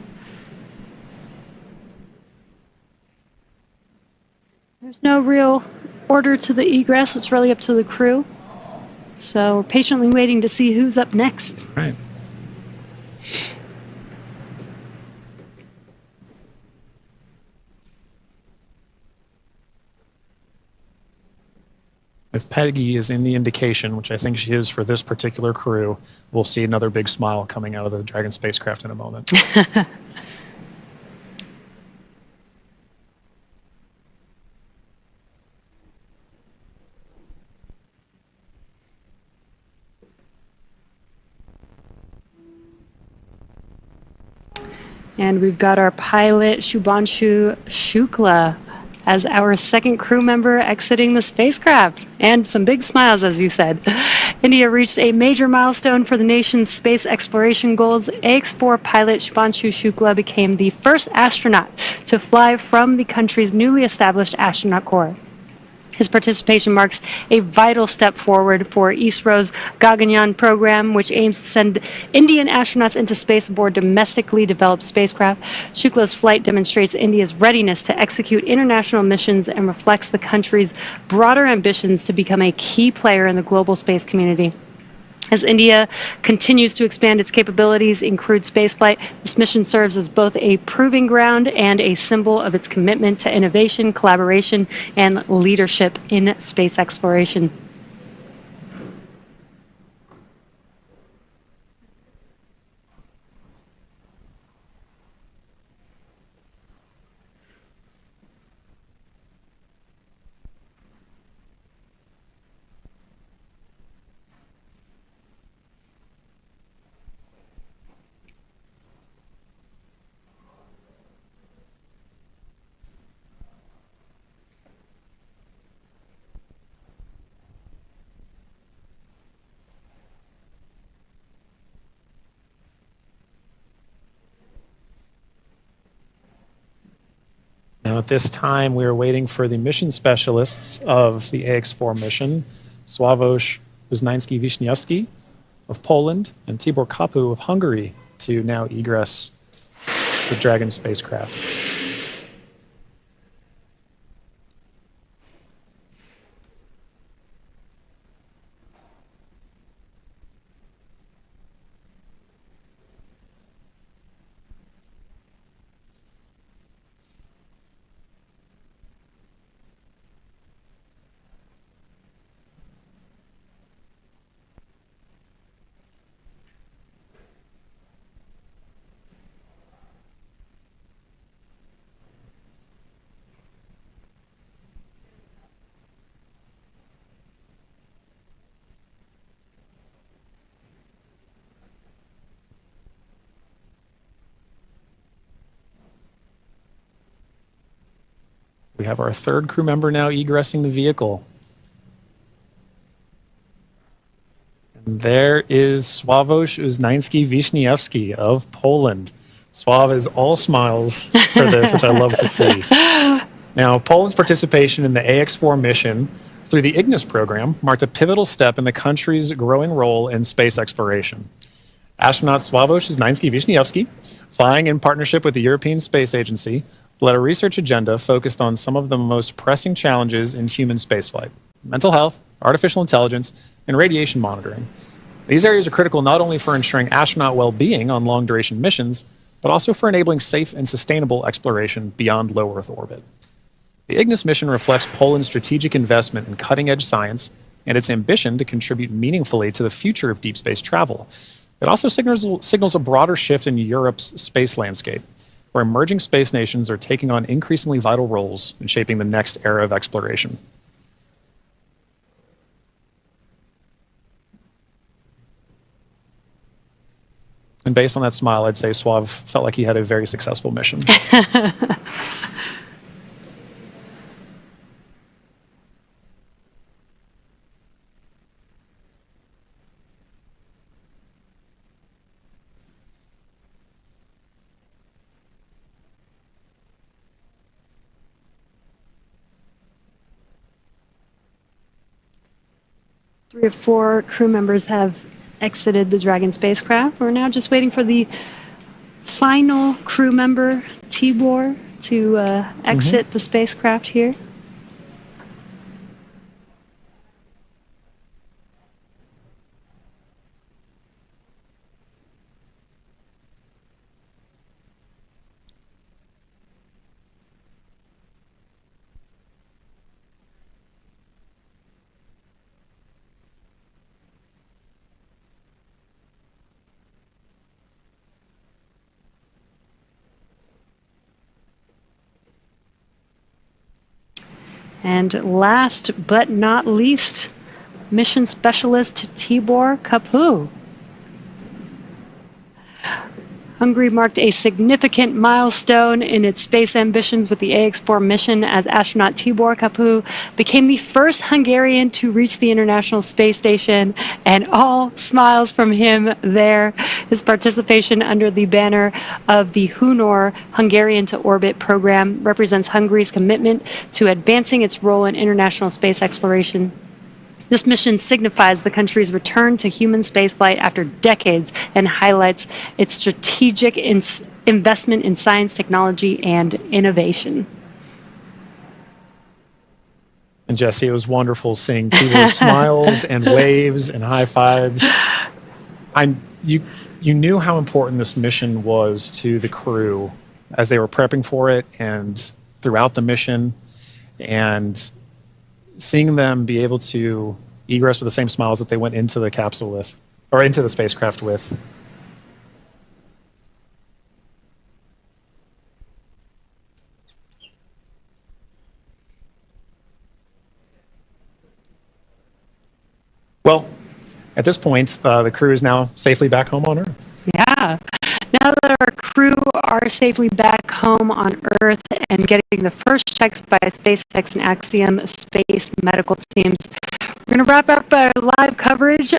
There's no real order to the egress. It's really up to the crew. So we're patiently waiting to see who's up next. Right. If Peggy is in the indication, which I think she is for this particular crew, we'll see another big smile coming out of the Dragon spacecraft in a moment. And we've got our pilot, SHUBHANSHU SHUKLA, as our second crew member exiting the spacecraft. And some big smiles, as you said. India reached a major milestone for the nation's space exploration goals. AX-4 pilot SHUBHANSHU SHUKLA became the first astronaut to fly from the country's newly established astronaut corps. His participation marks a vital step forward for ISRO's Gaganyaan program, which aims to send Indian astronauts into space aboard domestically developed spacecraft. Shukla's flight demonstrates India's readiness to execute international missions and reflects the country's broader ambitions to become a key player in the global space community. As India continues to expand its capabilities in crewed spaceflight, this mission serves as both a proving ground and a symbol of its commitment to innovation, collaboration, and leadership in space exploration. Now, at this time, we are waiting for the mission specialists of the AX-4 mission, Sławomir Uznański-Wiśniewski of Poland and Tibor Kapu of Hungary, to now egress the Dragon spacecraft. We have our third crew member now egressing the vehicle. And there is Sławomir Uznański-Wiśniewski of Poland. Sław is all smiles for this, which I love to see. Now, Poland's participation in the AX-4 mission through the Ignis program marked a pivotal step in the country's growing role in space exploration. Astronaut Sławomir Uznański-Wiśniewski, flying in partnership with the European Space Agency, led a research agenda focused on some of the most pressing challenges in human spaceflight: mental health, artificial intelligence, and radiation monitoring. These areas are critical not only for ensuring astronaut well-being on long-duration missions, but also for enabling safe and sustainable exploration beyond low Earth orbit. The Ignis mission reflects Poland's strategic investment in cutting-edge science and its ambition to contribute meaningfully to the future of deep space travel. It also signals a broader shift in Europe's space landscape, where emerging space nations are taking on increasingly vital roles in shaping the next era of exploration. And based on that smile, I'd say Sław felt like he had a very successful mission. Three or four crew members have exited the Dragon spacecraft. We're now just waiting for the final crew member, Tibor, to exit the spacecraft here. And last but not least, mission specialist Tibor Kapu. Hungary marked a significant milestone in its space ambitions with the AX-4 mission as astronaut Tibor Kapu became the first Hungarian to reach the International Space Station, and all smiles from him there. His participation under the banner of the Hunor Hungarian to Orbit program represents Hungary's commitment to advancing its role in international space exploration. This mission signifies the country's return to human spaceflight after decades and highlights its strategic investment in science, technology, and innovation. And Jesse, it was wonderful seeing Tibor's smiles and waves and high fives. You knew how important this mission was to the crew as they were prepping for it and throughout the mission, and seeing them be able to egress with the same smiles that they went into the capsule with, or into the spacecraft with. Well, at this point, the crew is now safely back home on Earth. Yeah. Now that our crew are safely back home on Earth and getting the first checks by SpaceX and Axiom space medical teams, we're going to wrap up our live coverage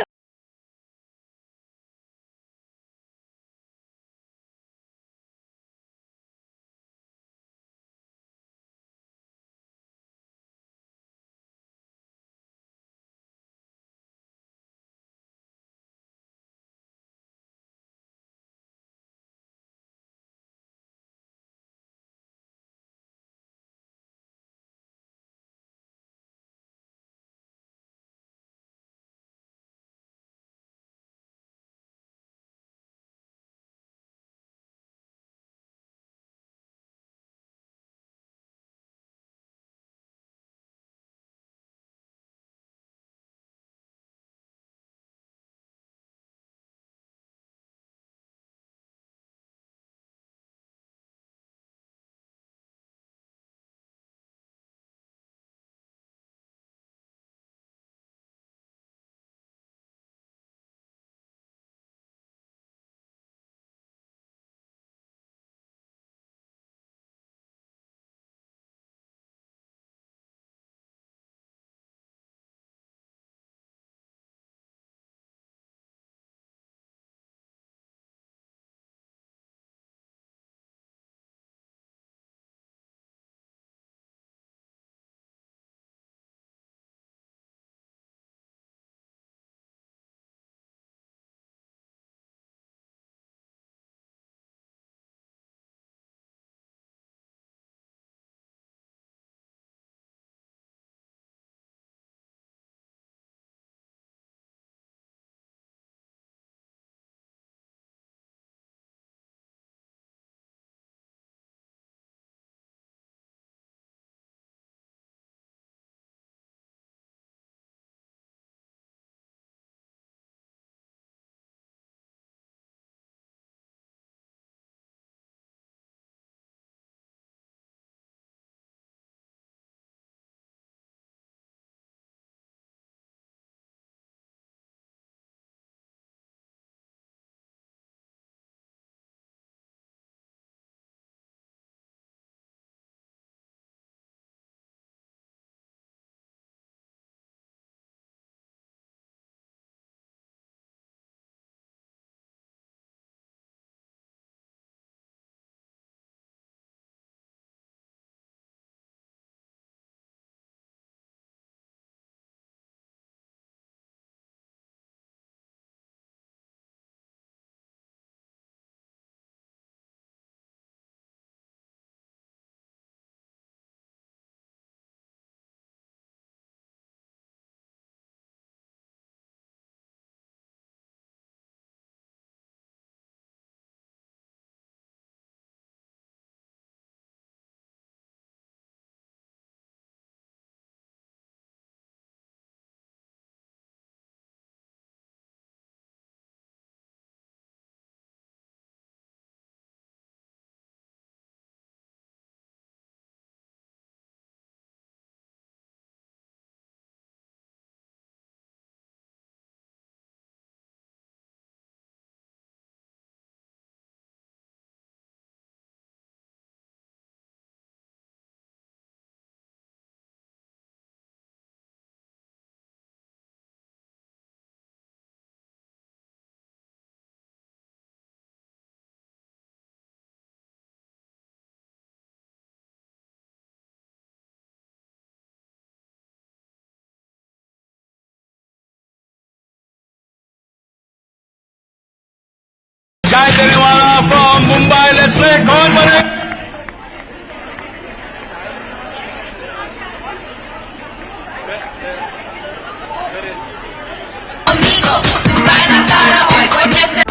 conmigo. Tú baila para hoy, porque se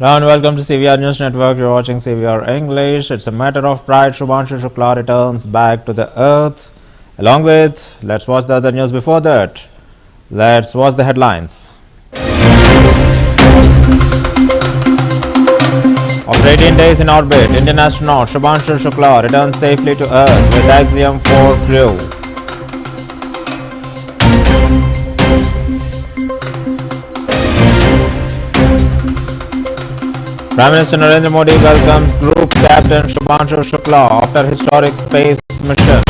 Hello and welcome to CVR News Network. You're watching CVR English. It's a matter of pride. Shubhanshu Shukla returns back to the earth. Along with, let's watch the other news before that. Let's watch the headlines. After 18 days in orbit, Indian astronaut Shubhanshu Shukla returns safely to Earth with Axiom 4 crew. Prime Minister Narendra Modi welcomes Group Captain Shubhanshu Shukla after historic space mission.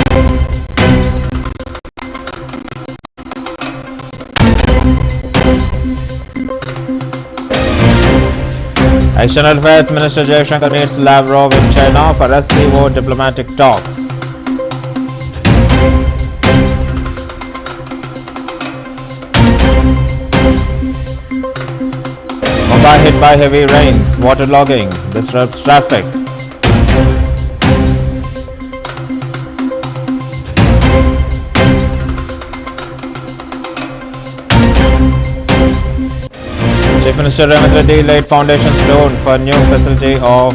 External Affairs Minister Jaishankar meets Lavrov in China for SCO diplomatic talks. Mumbai hit by heavy rains, waterlogging disrupts traffic. Chief Minister Ramesh Reddy laid foundation stone for new facility of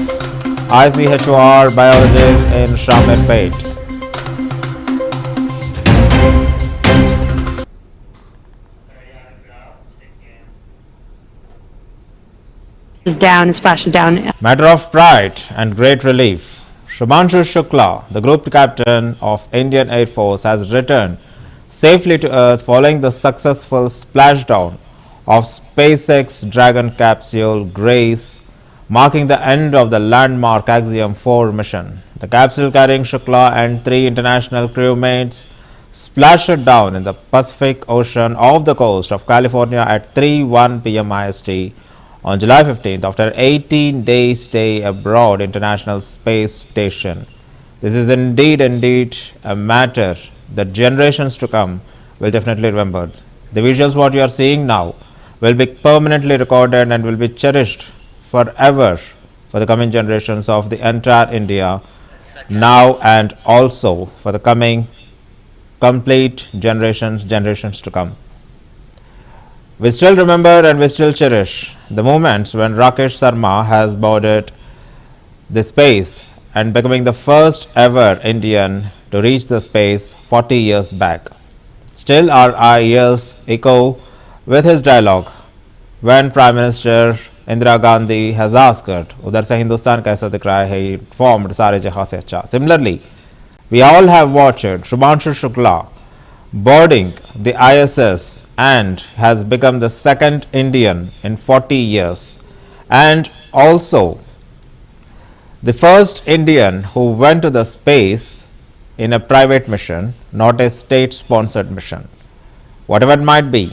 ICHOR biologists in Shamirpet. Down and splashes down. Matter of pride and great relief. Shubhanshu Shukla, the group captain of Indian Air Force, has returned safely to Earth following the successful splashdown of SpaceX Dragon capsule Grace, marking the end of the landmark Axiom 4 mission. The capsule carrying Shukla and 3 international crewmates splashed down in the Pacific Ocean off the coast of California at 3:01 p.m. IST on July 15th after 18-day stay abroad International Space Station. This is indeed a matter that generations to come will definitely remember. The visuals what you are seeing now will be permanently recorded and will be cherished forever for the coming generations of the entire India now and also for the coming complete generations to come. We still remember and we still cherish the moments when Rakesh Sharma has boarded the space and becoming the first ever Indian to reach the space 40 years back. Still our ears echo with his dialogue when Prime Minister Indira Gandhi has asked, "Udhar se Hindustan kaisa dikh raha hai? He formed sare jahan se acha." Similarly, we all have watched Shubhanshu Shukla boarding the ISS and has become the second Indian in 40 years and also the first Indian who went to the space in a private mission, not a state sponsored mission. Whatever it might be,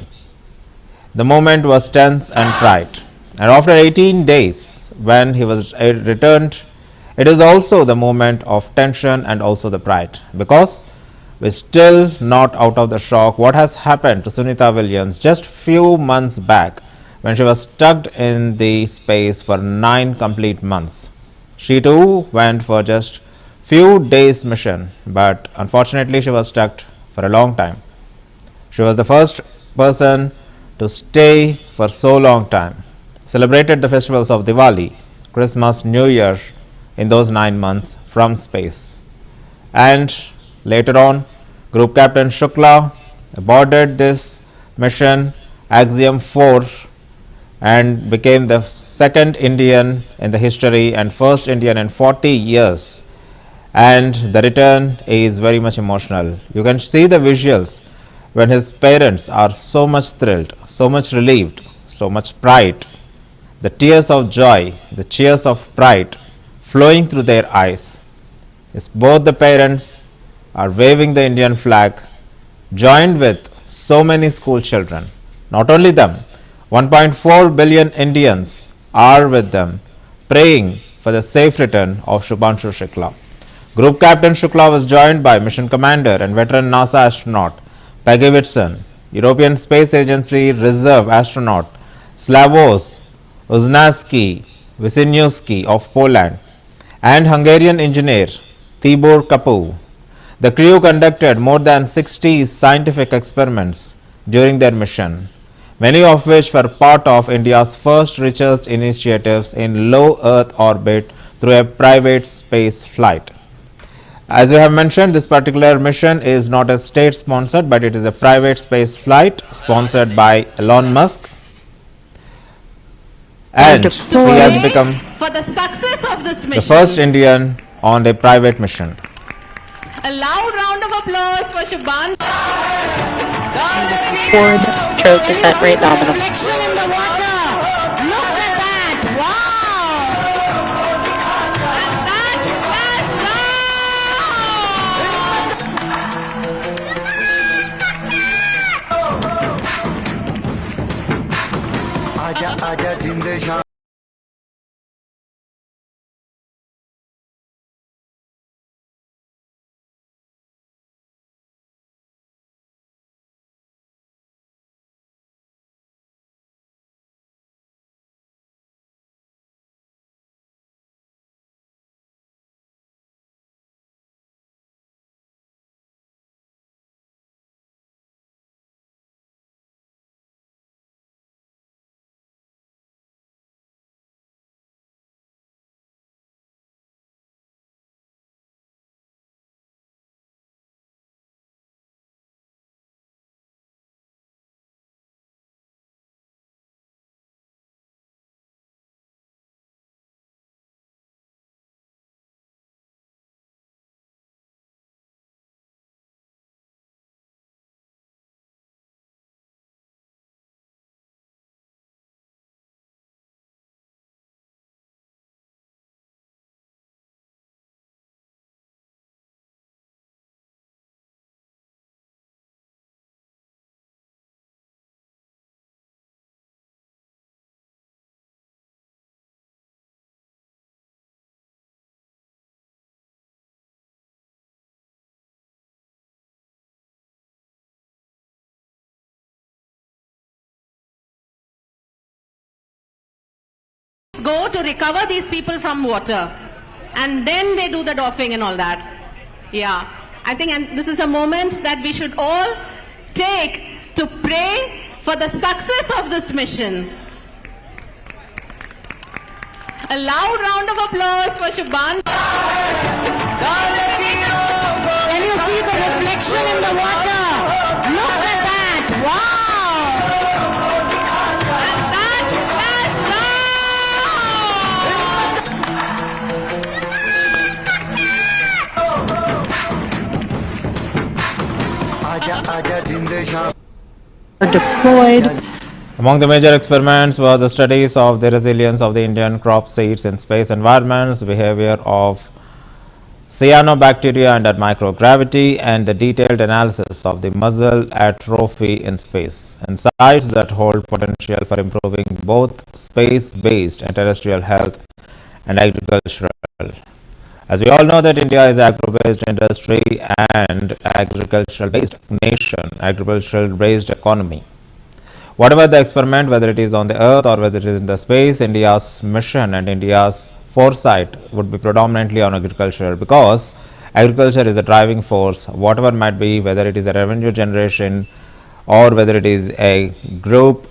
the moment was tense and pride. And after 18 days when he was returned, it is also the moment of tension and also the pride, because we're still not out of the shock what has happened to Sunita Williams just few months back when she was stuck in the space for 9 complete months. She too went for just few days mission, but unfortunately she was stuck for a long time. She was the first person to stay for so long time, celebrated the festivals of Diwali, Christmas, New Year in those 9 months from space. And later on, Group Captain Shukla boarded this mission Axiom 4 and became the second Indian in the history and first Indian in 40 years. And the return is very much emotional. You can see the visuals when his parents are so much thrilled, so much relieved, so much pride. The tears of joy, the cheers of pride flowing through their eyes. Yes, both the parents are waving the Indian flag, joined with so many school children, Not only them, 1.4 billion Indians are with them, praying for the safe return of Shubhanshu Shukla. Group Captain Shukla was joined by Mission Commander and veteran NASA astronaut Peggy Whitson, European Space Agency Reserve astronaut Slavoj Wisniewski of Poland, and Hungarian engineer Tibor Kapu. The crew conducted more than 60 scientific experiments during their mission, many of which were part of India's first research initiatives in low Earth orbit through a private space flight. As we have mentioned, this particular mission is not a state sponsored, but it is a private space flight sponsored by Elon Musk, and he has become For the success of this mission, the first Indian on a private mission. a loud round of applause for Shubhanshu. Ford stroke descent rate nominal. Reflection in the water. Look at that. Wow. And that splash. Go to recover these people from water, and then they do the doffing and all that. Yeah, I think, and this is a moment that we should all take to pray for the success of this mission. A loud round of applause for Shubhanshu. Can you see the reflection in the water? Look at that. Wow. And that Deployed. Among the major experiments were the studies of the resilience of the Indian crop seeds in space environments, behavior of cyanobacteria under microgravity, and the detailed analysis of the muscle atrophy in space, and sites that hold potential for improving both space-based and terrestrial health and agricultural. As we all know that India is an agro-based industry and agricultural-based nation, agricultural-based economy. Whatever the experiment, whether it is on the earth or whether it is in the space, India's mission and India's foresight would be predominantly on agriculture, because agriculture is a driving force, whatever might be, whether it is a revenue generation or whether it is a group,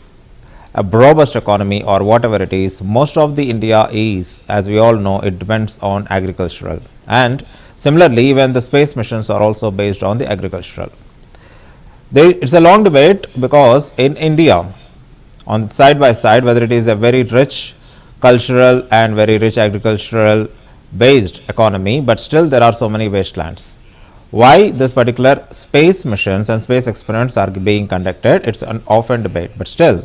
a robust economy, or whatever it is. Most of the India is, as we all know, it depends on agricultural, and similarly even the space missions are also based on the agricultural. It's a long debate, because in India, on side by side, whether it is a very rich cultural and very rich agricultural based economy, but still there are so many wastelands. Why this particular space missions and space experiments are being conducted, it's an often debate, but still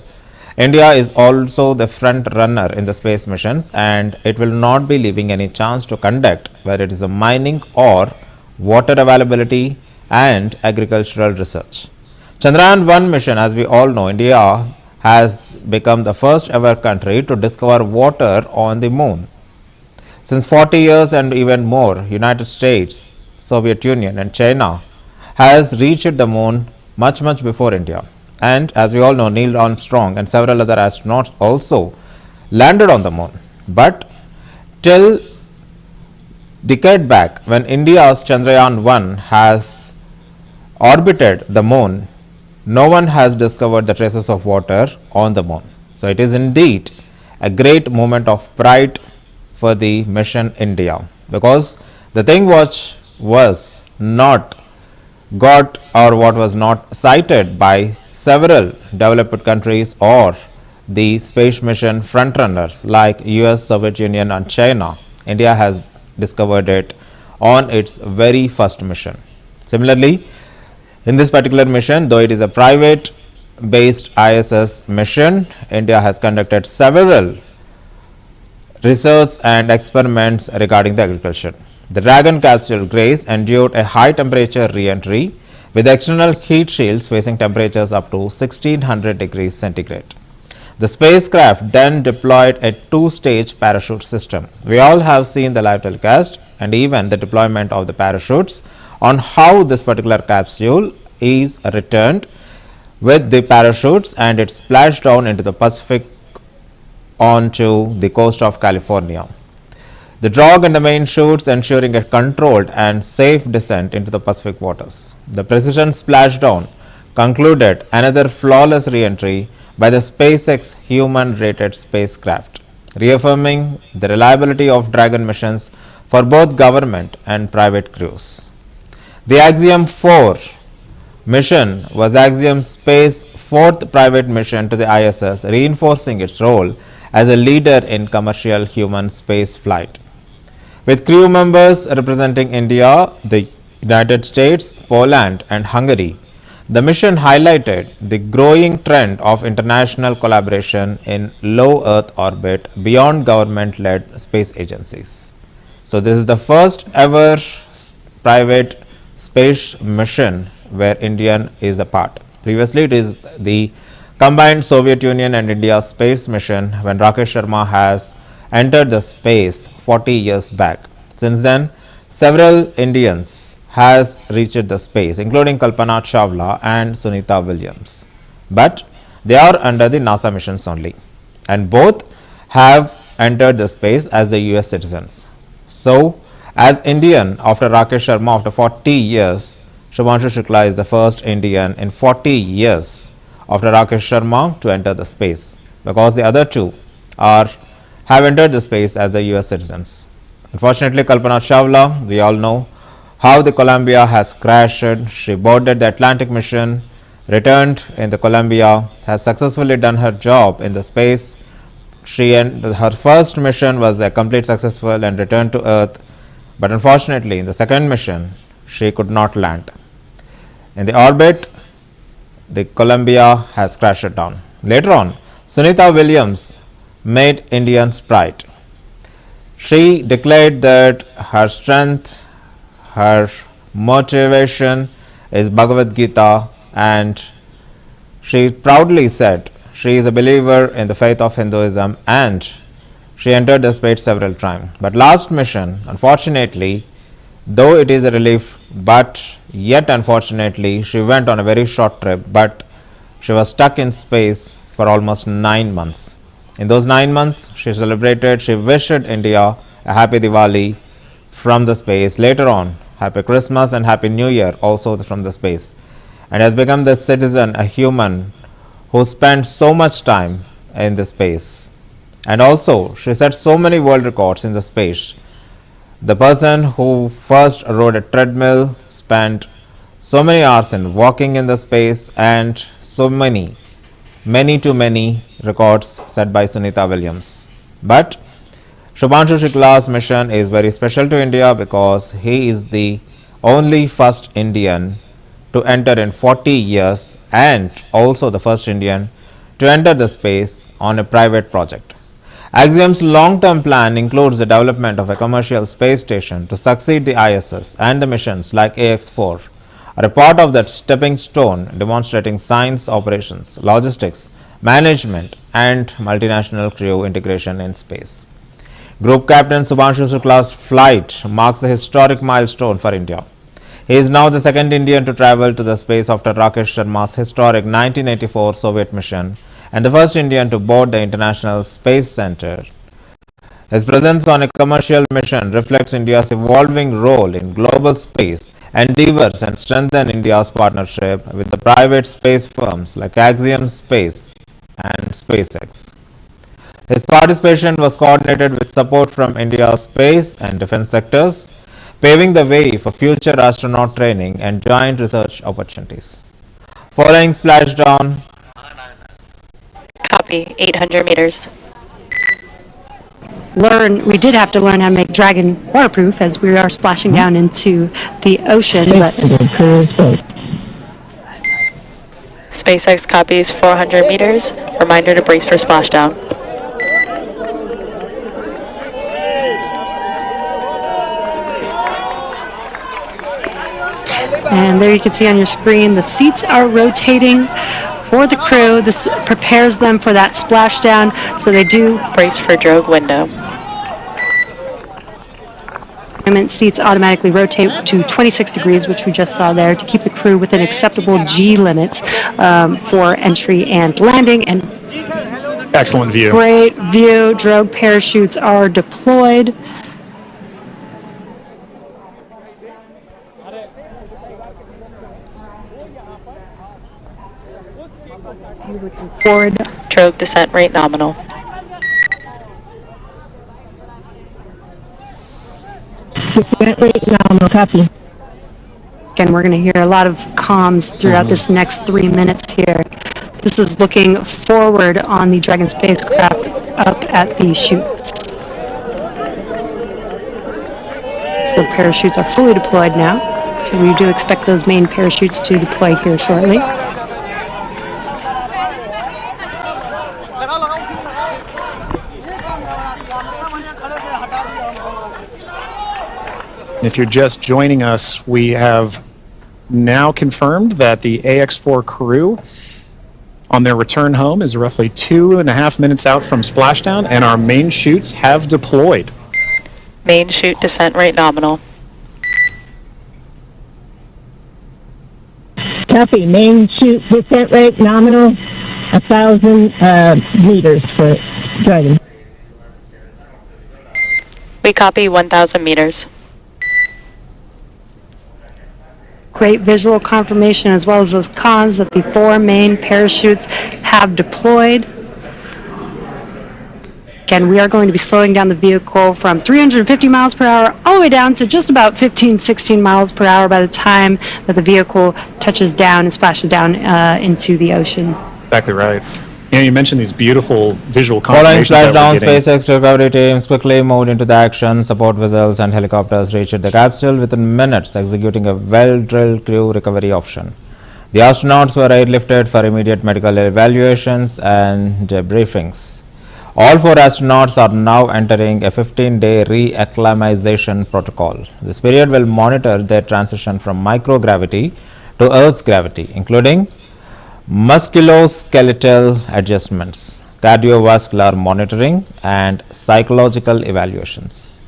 India is also the front runner in the space missions, and it will not be leaving any chance to conduct, whether it is a mining or water availability and agricultural research. Chandrayaan 1 mission, as we all know, India has become the first ever country to discover water on the moon. Since 40 years and even more, United States, Soviet Union and China has reached the moon much before India. And as we all know, Neil Armstrong and several other astronauts also landed on the moon. But till decade back, when India's Chandrayaan 1 has orbited the moon, no one has discovered the traces of water on the moon. So it is indeed a great moment of pride for the mission India, because the thing which was not got or what was not cited by several developed countries or the space mission frontrunners like US, Soviet Union and China, India has discovered it on its very first mission. Similarly, in this particular mission, though it is a private based ISS mission, India has conducted several research and experiments regarding the agriculture. The Dragon capsule Grace endured a high temperature re-entry with external heat shields facing temperatures up to 1600 degrees centigrade. The spacecraft then deployed a two-stage parachute system. We all have seen the live telecast and even the deployment of the parachutes on how this particular capsule is returned with the parachutes, and it splashed down into the Pacific onto the coast of California. The drag and the main chutes ensuring a controlled and safe descent into the Pacific waters. The precision splashdown concluded another flawless re-entry by the SpaceX human-rated spacecraft, reaffirming the reliability of Dragon missions for both government and private crews. The Axiom 4 mission was Axiom Space's fourth private mission to the ISS, reinforcing its role as a leader in commercial human space flight. With crew members representing India, the United States, Poland and Hungary, the mission highlighted the growing trend of international collaboration in low Earth orbit beyond government-led space agencies. So this is the first ever private space mission where India is a part. Previously, it is the combined Soviet Union and India space mission when Rakesh Sharma has entered the space 40 years back. Since then, several Indians has reached the space, including Kalpana Chawla and Sunita Williams. But they are under the NASA missions only, and both have entered the space as the US citizens. So, as Indian after Rakesh Sharma after 40 years, Shubhanshu Shukla is the first Indian in 40 years after Rakesh Sharma to enter the space, because the other two have entered the space as the US citizens. Unfortunately, Kalpana Chawla, we all know how the Columbia has crashed. She boarded the Atlantic mission, returned in the Columbia, has successfully done her job in the space. Her first mission was a complete successful and returned to Earth, but unfortunately in the second mission she could not land. In the orbit, the Columbia has crashed down. Later on, Sunita Williams made Indians pride. She declared that her strength, her motivation is Bhagavad Gita, and she proudly said she is a believer in the faith of Hinduism, and she entered the space several times. But last mission, unfortunately, though it is a relief, but yet unfortunately she went on a very short trip, but she was stuck in space for almost 9 months. In those 9 months, she celebrated, she wished India a happy Diwali from the space. Later on, happy Christmas and happy New Year also from the space, and has become the citizen, a human who spent so much time in the space. And also, she set so many world records in the space. The person who first rode a treadmill spent so many hours in walking in the space, and so many records set by Sunita Williams. But Shubhanshu Shukla's mission is very special to India because he is the only first Indian to enter in 40 years and also the first Indian to enter the space on a private project. Axiom's long-term plan includes the development of a commercial space station to succeed the ISS and the missions like AX4 are a part of that stepping stone demonstrating science, operations, logistics, management, and multinational crew integration in space. Group Captain SHUBHANSHU Shukla's flight marks a historic milestone for India. He is now the second Indian to travel to the space after Rakesh Sharma's historic 1984 Soviet mission and the first Indian to board the International Space Center. His presence on a commercial mission reflects India's evolving role in global space endeavors and strengthens India's partnership with the private space firms like Axiom Space and SpaceX. His participation was coordinated with support from India's space and defense sectors, paving the way for future astronaut training and joint research opportunities. Following splashdown, Copy, 800 meters. We did have to learn how to make Dragon waterproof as we are splashing down into the ocean. But SpaceX copies 400 meters. Reminder to brace for splashdown. And there you can see on your screen the seats are rotating for the crew. This prepares them for that splashdown, so they do Brace for drogue window. seats automatically rotate to 26 degrees, which we just saw there, to keep the crew within acceptable G limits for entry and landing. And Excellent view. great view. Drogue parachutes are deployed. Looking forward. Drogue descent rate nominal. Descent rate nominal, copy. Again, we're going to hear a lot of comms throughout this next 3 minutes here. This is looking forward on the Dragon spacecraft up at the chutes. So the parachutes are fully deployed now, so we do expect those main parachutes to deploy here shortly. If you're just joining us, we have now confirmed that the AX-4 crew on their return home is roughly 2.5 minutes out from splashdown, and our main chutes have deployed. Main chute descent rate nominal. Copy. Main chute descent rate nominal, 1,000 meters for Dragon. We copy 1,000 meters. Great visual confirmation as well as those comms that the 4 main parachutes have deployed. Again, we are going to be slowing down the vehicle from 350 miles per hour all the way down to just about 15, 16 miles per hour by the time that the vehicle touches down and splashes down into the ocean. Exactly right. You mentioned these beautiful visual following confirmations that splashdown, we're getting. SpaceX recovery teams quickly moved into the action. Support vessels and helicopters reached the capsule within minutes, executing a well-drilled crew recovery option. The astronauts were airlifted for immediate medical evaluations and debriefings. All 4 astronauts are now entering a 15-day re-acclimatization protocol. This period will monitor their transition from microgravity to Earth's gravity, including musculoskeletal adjustments, cardiovascular monitoring, and psychological evaluations.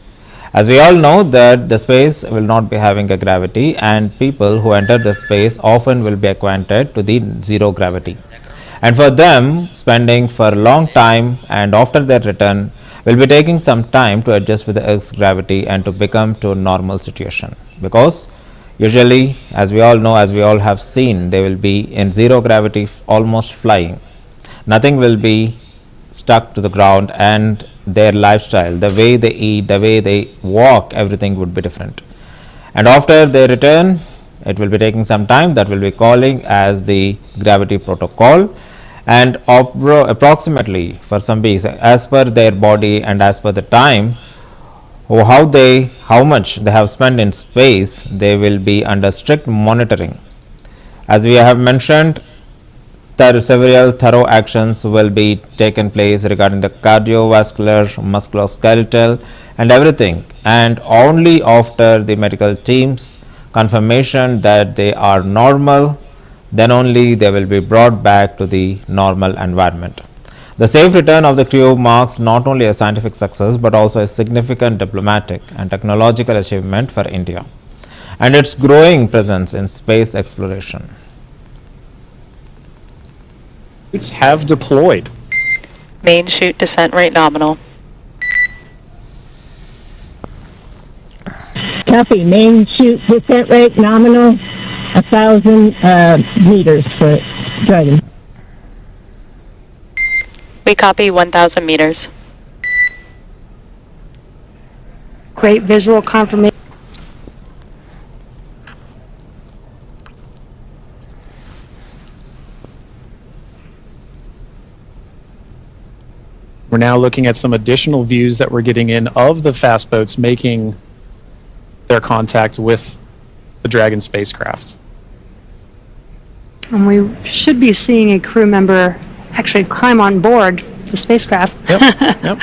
As we all know that the space will not be having a gravity, and people who enter the space often will be acquainted to the zero gravity. And for them, spending for a long time and after their return will be taking some time to adjust with the Earth's gravity and to become to a normal situation. Because usually, as we all know, as we all have seen, they will be in zero gravity, almost flying. Nothing will be stuck to the ground, and their lifestyle, the way they eat, the way they walk, everything would be different. And after they return, it will be taking some time. That will be calling as the gravity protocol. And approximately for some beings, as per their body and as per the time, how much they have spent in space, they will be under strict monitoring. As we have mentioned, several thorough actions will be taken place regarding the cardiovascular, musculoskeletal and everything, and only after the medical teams confirmation that they are normal, then only they will be brought back to the normal environment. The safe return of the crew marks not only a scientific success but also a significant diplomatic and technological achievement for India and its growing presence in space exploration. Have deployed. Main chute descent rate nominal. Copy. Main chute descent rate nominal, 1,000 meters for Dragon. We copy 1,000 meters. Great visual confirmation. We're now looking at some additional views that we're getting in of the fast boats making their contact with the Dragon spacecraft. And we should be seeing a crew member actually climb on board the spacecraft, Yep.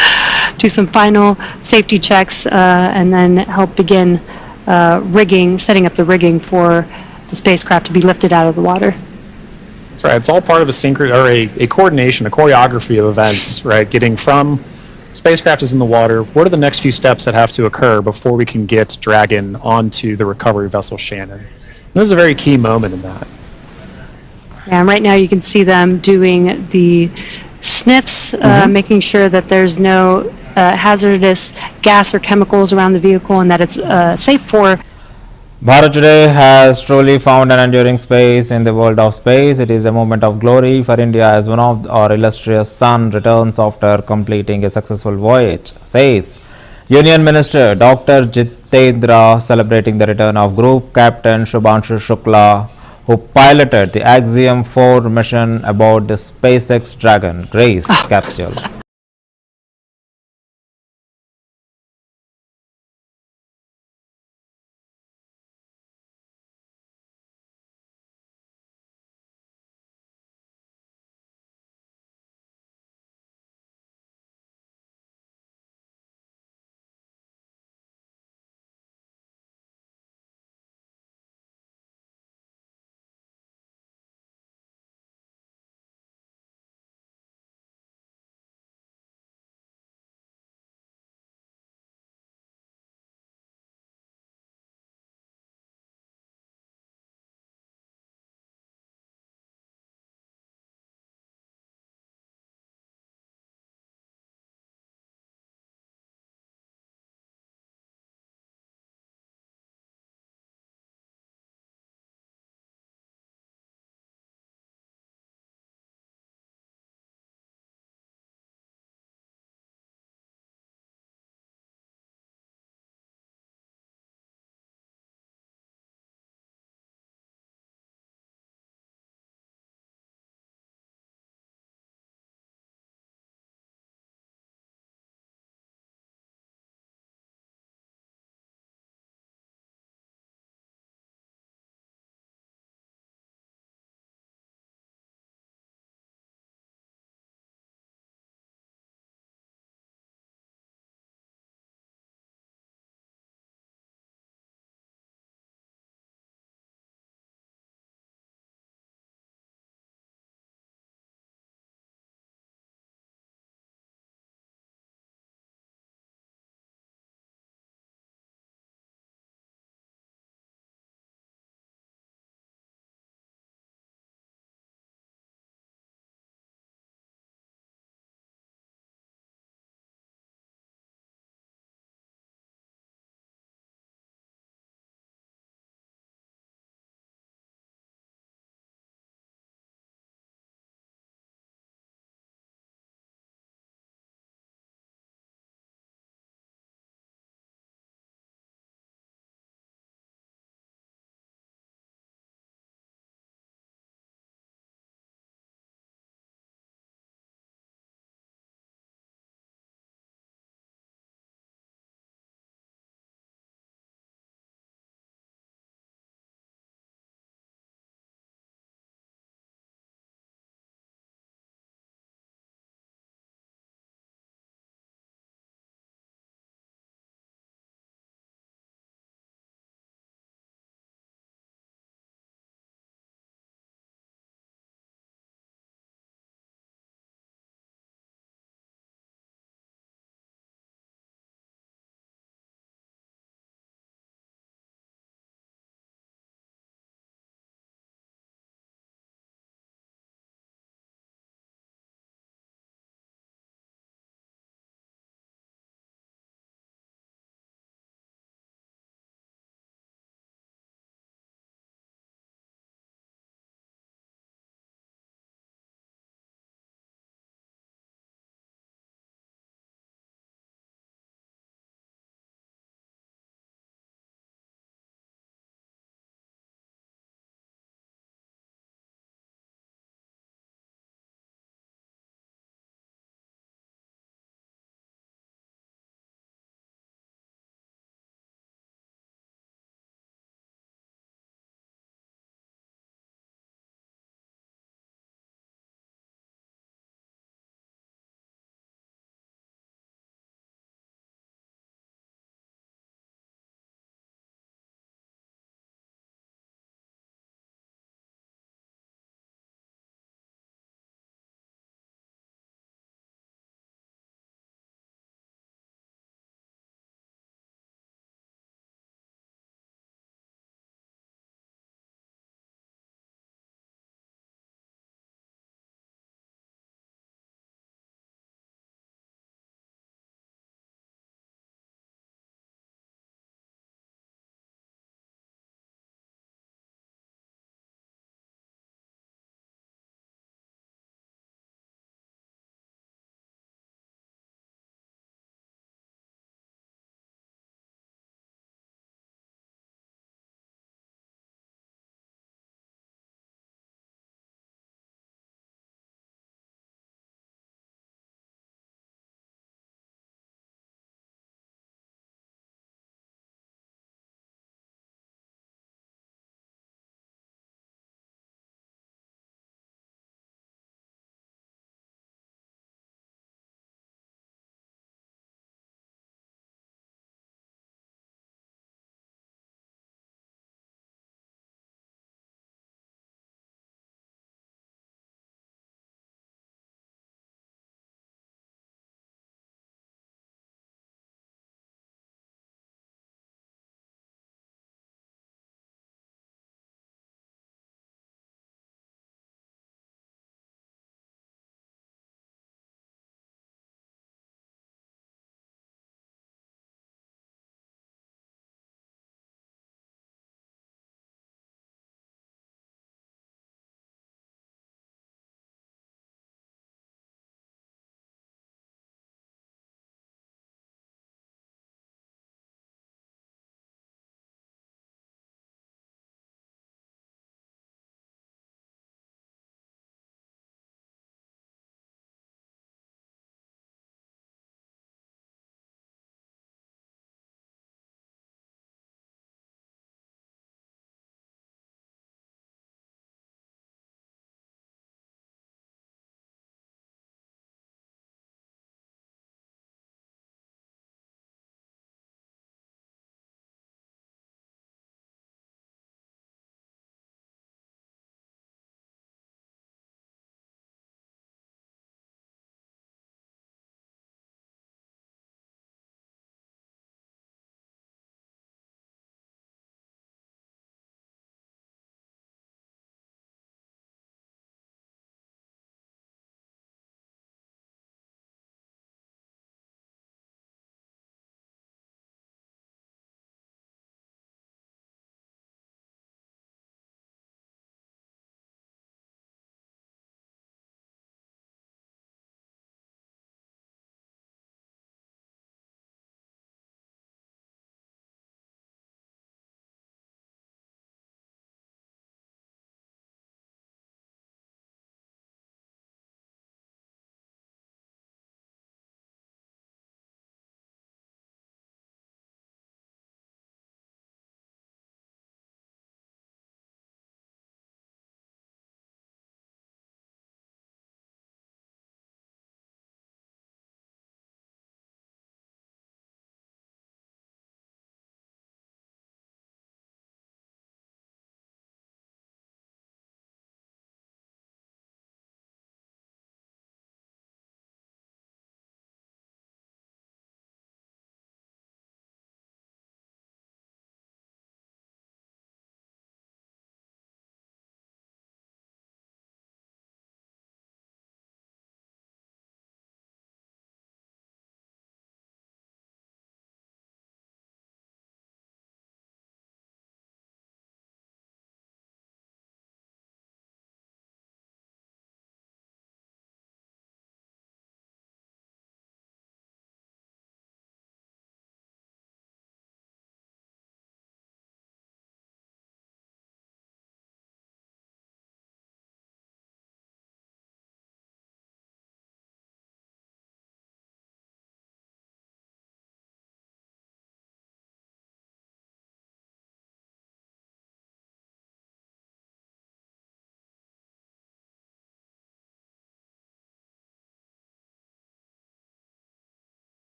do some final safety checks, and then help begin setting up the rigging for the spacecraft to be lifted out of the water. That's right. It's all part of a coordination, a choreography of events, right? Getting from spacecraft is in the water. What are the next few steps that have to occur before we can get Dragon onto the recovery vessel Shannon? And this is a very key moment in that. Yeah, and right now you can see them doing the sniffs, making sure that there's no hazardous gas or chemicals around the vehicle and that it's safe for. Bharat today has truly found an enduring space in the world of space. It is a moment of glory for India as one of our illustrious son returns after completing a successful voyage, says Union Minister Dr. Jitendra, celebrating the return of Group Captain Shubhanshu Shukla, who piloted the Axiom 4 mission aboard the SpaceX Dragon Grace capsule.